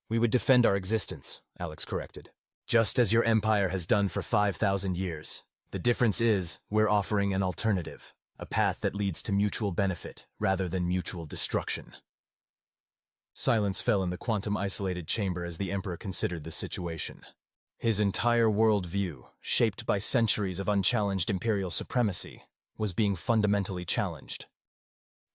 We would defend our existence, Alex corrected. Just as your empire has done for 5,000 years. The difference is, we're offering an alternative. A path that leads to mutual benefit, rather than mutual destruction. Silence fell in the quantum-isolated chamber as the Emperor considered the situation. His entire worldview, shaped by centuries of unchallenged imperial supremacy, was being fundamentally challenged.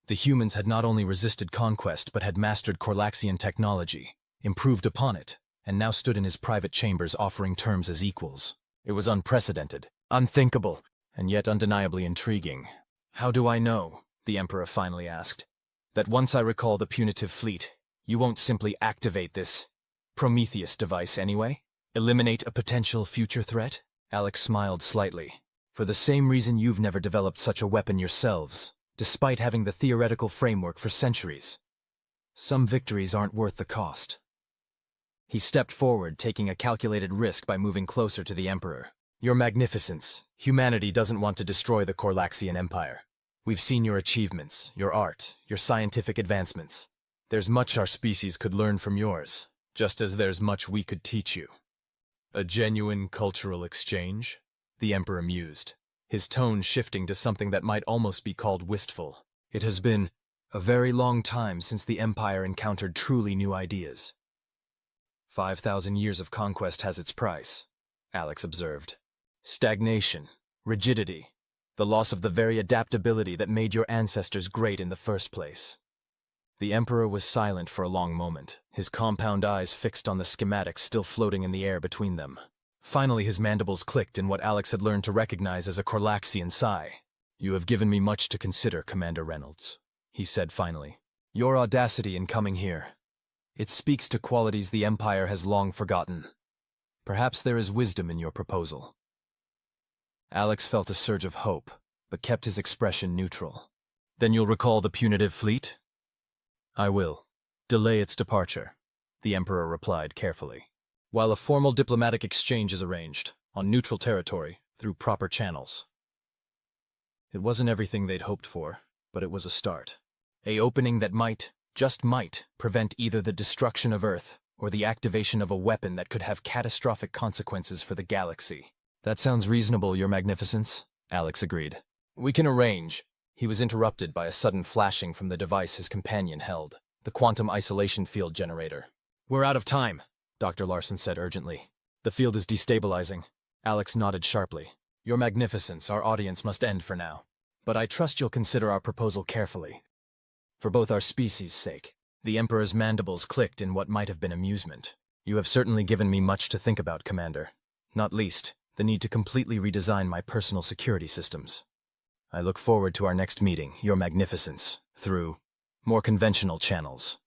The humans had not only resisted conquest but had mastered Corlaxian technology, improved upon it, and now stood in his private chambers offering terms as equals. It was unprecedented, unthinkable, and yet undeniably intriguing. How do I know, the Emperor finally asked, that once I recall the punitive fleet, you won't simply activate this Prometheus device anyway? Eliminate a potential future threat? Alex smiled slightly. For the same reason you've never developed such a weapon yourselves, despite having the theoretical framework for centuries. Some victories aren't worth the cost. He stepped forward, taking a calculated risk by moving closer to the Emperor. Your Magnificence, humanity doesn't want to destroy the Corlaxian Empire. We've seen your achievements, your art, your scientific advancements. There's much our species could learn from yours, just as there's much we could teach you. A genuine cultural exchange? The Emperor mused, his tone shifting to something that might almost be called wistful. It has been a very long time since the Empire encountered truly new ideas. 5,000 years of conquest has its price, Alex observed. Stagnation, rigidity, the loss of the very adaptability that made your ancestors great in the first place. The Emperor was silent for a long moment, his compound eyes fixed on the schematics still floating in the air between them. Finally his mandibles clicked in what Alex had learned to recognize as a Corlaxian sigh. You have given me much to consider, Commander Reynolds, he said finally. Your audacity in coming here. It speaks to qualities the Empire has long forgotten. Perhaps there is wisdom in your proposal. Alex felt a surge of hope, but kept his expression neutral. Then you'll recall the punitive fleet? I will. Delay its departure, the Emperor replied carefully. While a formal diplomatic exchange is arranged, on neutral territory, through proper channels. It wasn't everything they'd hoped for, but it was a start. An opening that might, just might, prevent either the destruction of Earth or the activation of a weapon that could have catastrophic consequences for the galaxy. That sounds reasonable, Your Magnificence, Alex agreed. We can arrange. He was interrupted by a sudden flashing from the device his companion held, the quantum isolation field generator. We're out of time, Dr. Larson said urgently. The field is destabilizing. Alex nodded sharply. Your Magnificence, our audience must end for now. But I trust you'll consider our proposal carefully. For both our species' sake. The Emperor's mandibles clicked in what might have been amusement. You have certainly given me much to think about, Commander. Not least, the need to completely redesign my personal security systems. I look forward to our next meeting, Your Magnificence, through more conventional channels.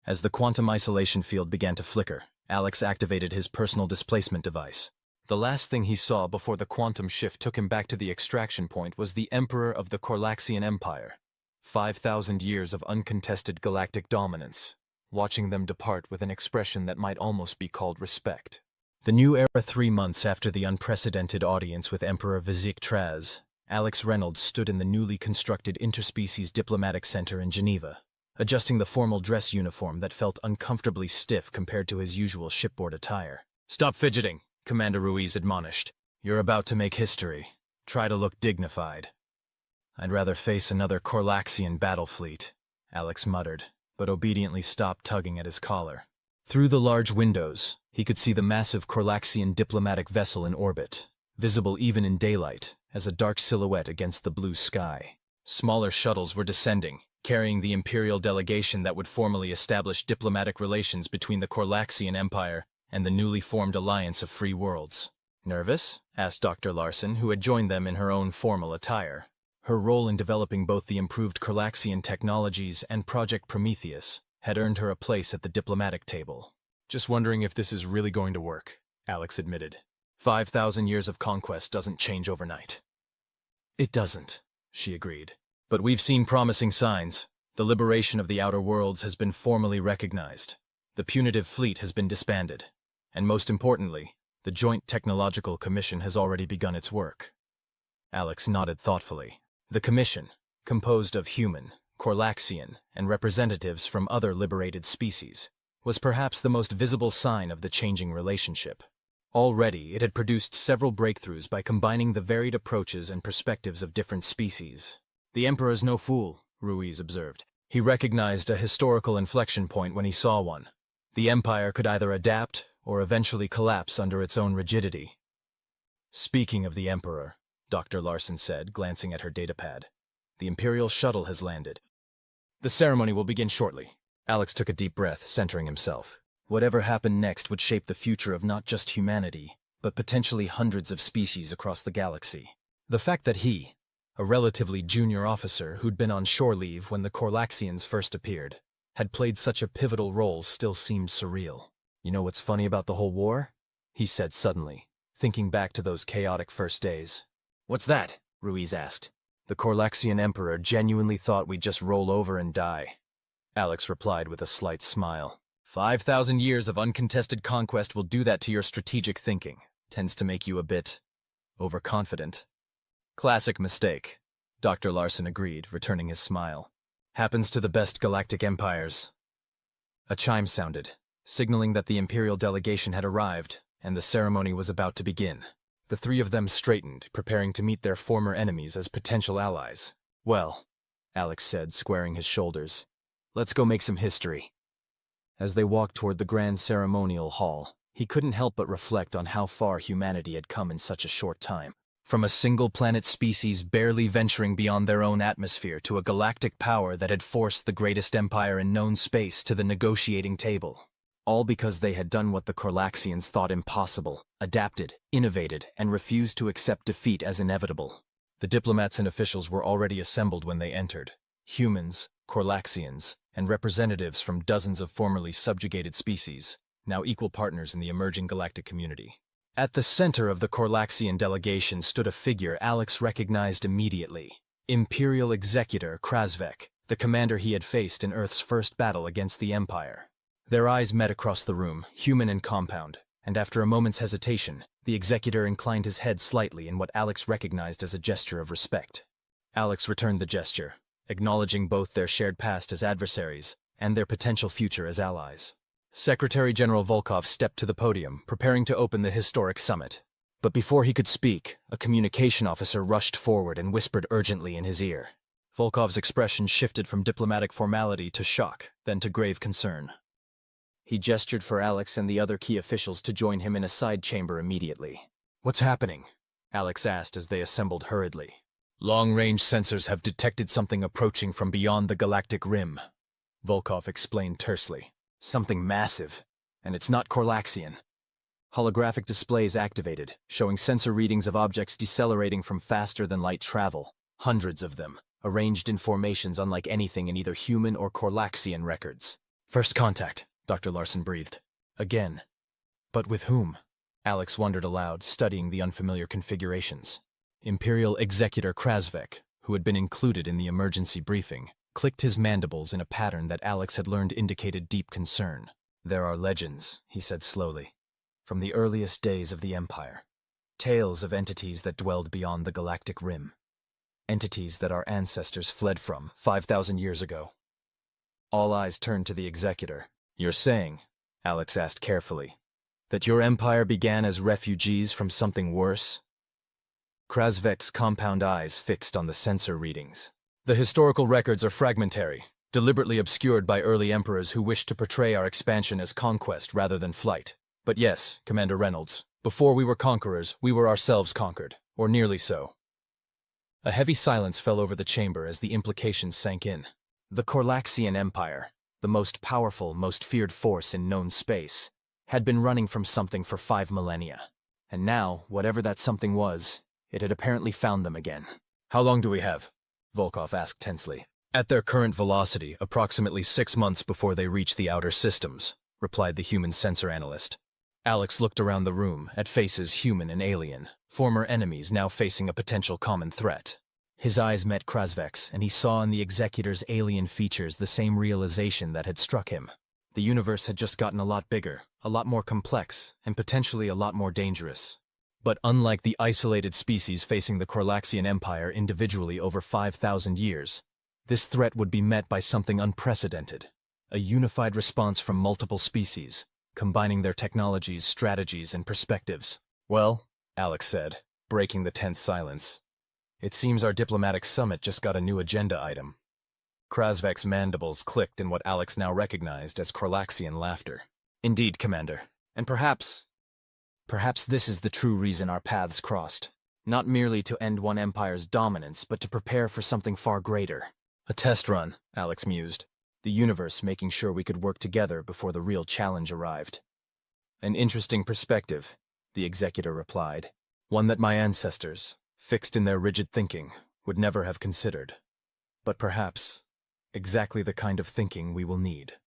As the quantum isolation field began to flicker, Alex activated his personal displacement device. The last thing he saw before the quantum shift took him back to the extraction point was the Emperor of the Corlaxian Empire. 5,000 years of uncontested galactic dominance, watching them depart with an expression that might almost be called respect. The new era 3 months after the unprecedented audience with Emperor Vizik Traz, Alex Reynolds stood in the newly constructed Interspecies Diplomatic Center in Geneva, adjusting the formal dress uniform that felt uncomfortably stiff compared to his usual shipboard attire. Stop fidgeting, Commander Ruiz admonished. You're about to make history. Try to look dignified. I'd rather face another Corlaxian battle fleet, Alex muttered, but obediently stopped tugging at his collar. Through the large windows, he could see the massive Corlaxian diplomatic vessel in orbit, visible even in daylight, as a dark silhouette against the blue sky. Smaller shuttles were descending, carrying the imperial delegation that would formally establish diplomatic relations between the Corlaxian Empire and the newly formed Alliance of Free Worlds. Nervous? Asked Dr. Larson, who had joined them in her own formal attire. Her role in developing both the improved Corlaxian technologies and Project Prometheus had earned her a place at the diplomatic table. Just wondering if this is really going to work, Alex admitted. 5,000 years of conquest doesn't change overnight. It doesn't, she agreed. But we've seen promising signs. The liberation of the Outer Worlds has been formally recognized. The punitive fleet has been disbanded. And most importantly, the Joint Technological Commission has already begun its work. Alex nodded thoughtfully. The Commission, composed of human, Corlaxian, and representatives from other liberated species, was perhaps the most visible sign of the changing relationship. Already, it had produced several breakthroughs by combining the varied approaches and perspectives of different species. The Emperor's no fool, Ruiz observed. He recognized a historical inflection point when he saw one. The Empire could either adapt or eventually collapse under its own rigidity. Speaking of the Emperor, Dr. Larson said, glancing at her datapad, the Imperial shuttle has landed. The ceremony will begin shortly. Alex took a deep breath, centering himself. Whatever happened next would shape the future of not just humanity, but potentially hundreds of species across the galaxy. The fact that he, a relatively junior officer who'd been on shore leave when the Corlaxians first appeared, had played such a pivotal role still seemed surreal. You know what's funny about the whole war? He said suddenly, thinking back to those chaotic first days. What's that? Ruiz asked. The Corlaxian Emperor genuinely thought we'd just roll over and die. Alex replied with a slight smile. 5,000 years of uncontested conquest will do that to your strategic thinking. Tends to make you a bit overconfident. Classic mistake, Dr. Larson agreed, returning his smile. Happens to the best galactic empires. A chime sounded, signaling that the Imperial delegation had arrived, and the ceremony was about to begin. The three of them straightened, preparing to meet their former enemies as potential allies. Well, Alex said, squaring his shoulders, let's go make some history. As they walked toward the grand ceremonial hall, he couldn't help but reflect on how far humanity had come in such a short time. From a single-planet species barely venturing beyond their own atmosphere to a galactic power that had forced the greatest empire in known space to the negotiating table. All because they had done what the Corlaxians thought impossible, adapted, innovated, and refused to accept defeat as inevitable. The diplomats and officials were already assembled when they entered. Humans, Corlaxians, and representatives from dozens of formerly subjugated species, now equal partners in the emerging galactic community. At the center of the Corlaxian delegation stood a figure Alex recognized immediately. Imperial Executor Krasvek, the commander he had faced in Earth's first battle against the Empire. Their eyes met across the room, human and compound, and after a moment's hesitation, the Executor inclined his head slightly in what Alex recognized as a gesture of respect. Alex returned the gesture, acknowledging both their shared past as adversaries and their potential future as allies. Secretary General Volkov stepped to the podium, preparing to open the historic summit. But before he could speak, a communication officer rushed forward and whispered urgently in his ear. Volkov's expression shifted from diplomatic formality to shock, then to grave concern. He gestured for Alex and the other key officials to join him in a side chamber immediately. "What's happening?" Alex asked as they assembled hurriedly. "Long-range sensors have detected something approaching from beyond the galactic rim," Volkov explained tersely. "Something massive, and it's not Corlaxian." Holographic displays activated, showing sensor readings of objects decelerating from faster-than-light travel, hundreds of them, arranged in formations unlike anything in either human or Corlaxian records. "First contact," Dr. Larson breathed. "Again. But with whom?" Alex wondered aloud, studying the unfamiliar configurations. Imperial Executor Krasvek, who had been included in the emergency briefing, clicked his mandibles in a pattern that Alex had learned indicated deep concern. "There are legends," he said slowly, "from the earliest days of the Empire. Tales of entities that dwelled beyond the galactic rim. Entities that our ancestors fled from 5,000 years ago." All eyes turned to the Executor. "You're saying," Alex asked carefully, "that your empire began as refugees from something worse?" Krasvek's compound eyes fixed on the sensor readings. "The historical records are fragmentary, deliberately obscured by early emperors who wished to portray our expansion as conquest rather than flight. But yes, Commander Reynolds, before we were conquerors, we were ourselves conquered, or nearly so." A heavy silence fell over the chamber as the implications sank in. The Corlaxian Empire, the most powerful, most feared force in known space, had been running from something for 5 millennia. And now, whatever that something was, it had apparently found them again. "How long do we have?" Volkov asked tensely. "At their current velocity, approximately 6 months before they reach the outer systems," replied the human sensor analyst. Alex looked around the room, at faces human and alien, former enemies now facing a potential common threat. His eyes met Krasvek's, and he saw in the Executor's alien features the same realization that had struck him. The universe had just gotten a lot bigger, a lot more complex, and potentially a lot more dangerous. But unlike the isolated species facing the Corlaxian Empire individually over 5,000 years, this threat would be met by something unprecedented. A unified response from multiple species, combining their technologies, strategies, and perspectives. "Well," Alex said, breaking the tense silence, "it seems our diplomatic summit just got a new agenda item." Krasvek's mandibles clicked in what Alex now recognized as Corlaxian laughter. "Indeed, Commander. And perhaps this is the true reason our paths crossed. Not merely to end one empire's dominance, but to prepare for something far greater." "A test run," Alex mused. "The universe making sure we could work together before the real challenge arrived." "An interesting perspective," the Executor replied. "One that my ancestors, fixed in their rigid thinking, would never have considered. But perhaps exactly the kind of thinking we will need."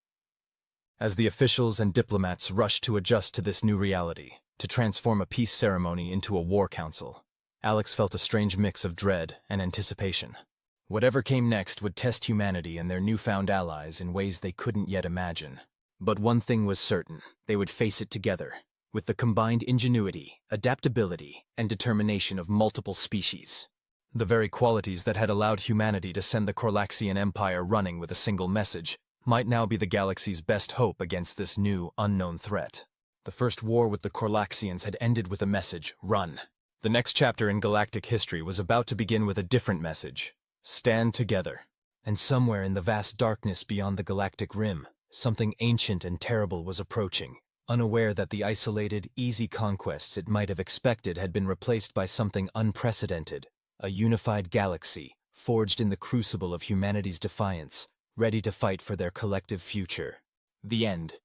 As the officials and diplomats rushed to adjust to this new reality, to transform a peace ceremony into a war council, Alex felt a strange mix of dread and anticipation. Whatever came next would test humanity and their newfound allies in ways they couldn't yet imagine. But one thing was certain: they would face it together, with the combined ingenuity, adaptability, and determination of multiple species. The very qualities that had allowed humanity to send the Corlaxian Empire running with a single message might now be the galaxy's best hope against this new, unknown threat. The first war with the Corlaxians had ended with a message: run. The next chapter in galactic history was about to begin with a different message: stand together. And somewhere in the vast darkness beyond the galactic rim, something ancient and terrible was approaching, unaware that the isolated, easy conquests it might have expected had been replaced by something unprecedented, a unified galaxy, forged in the crucible of humanity's defiance, ready to fight for their collective future. The end.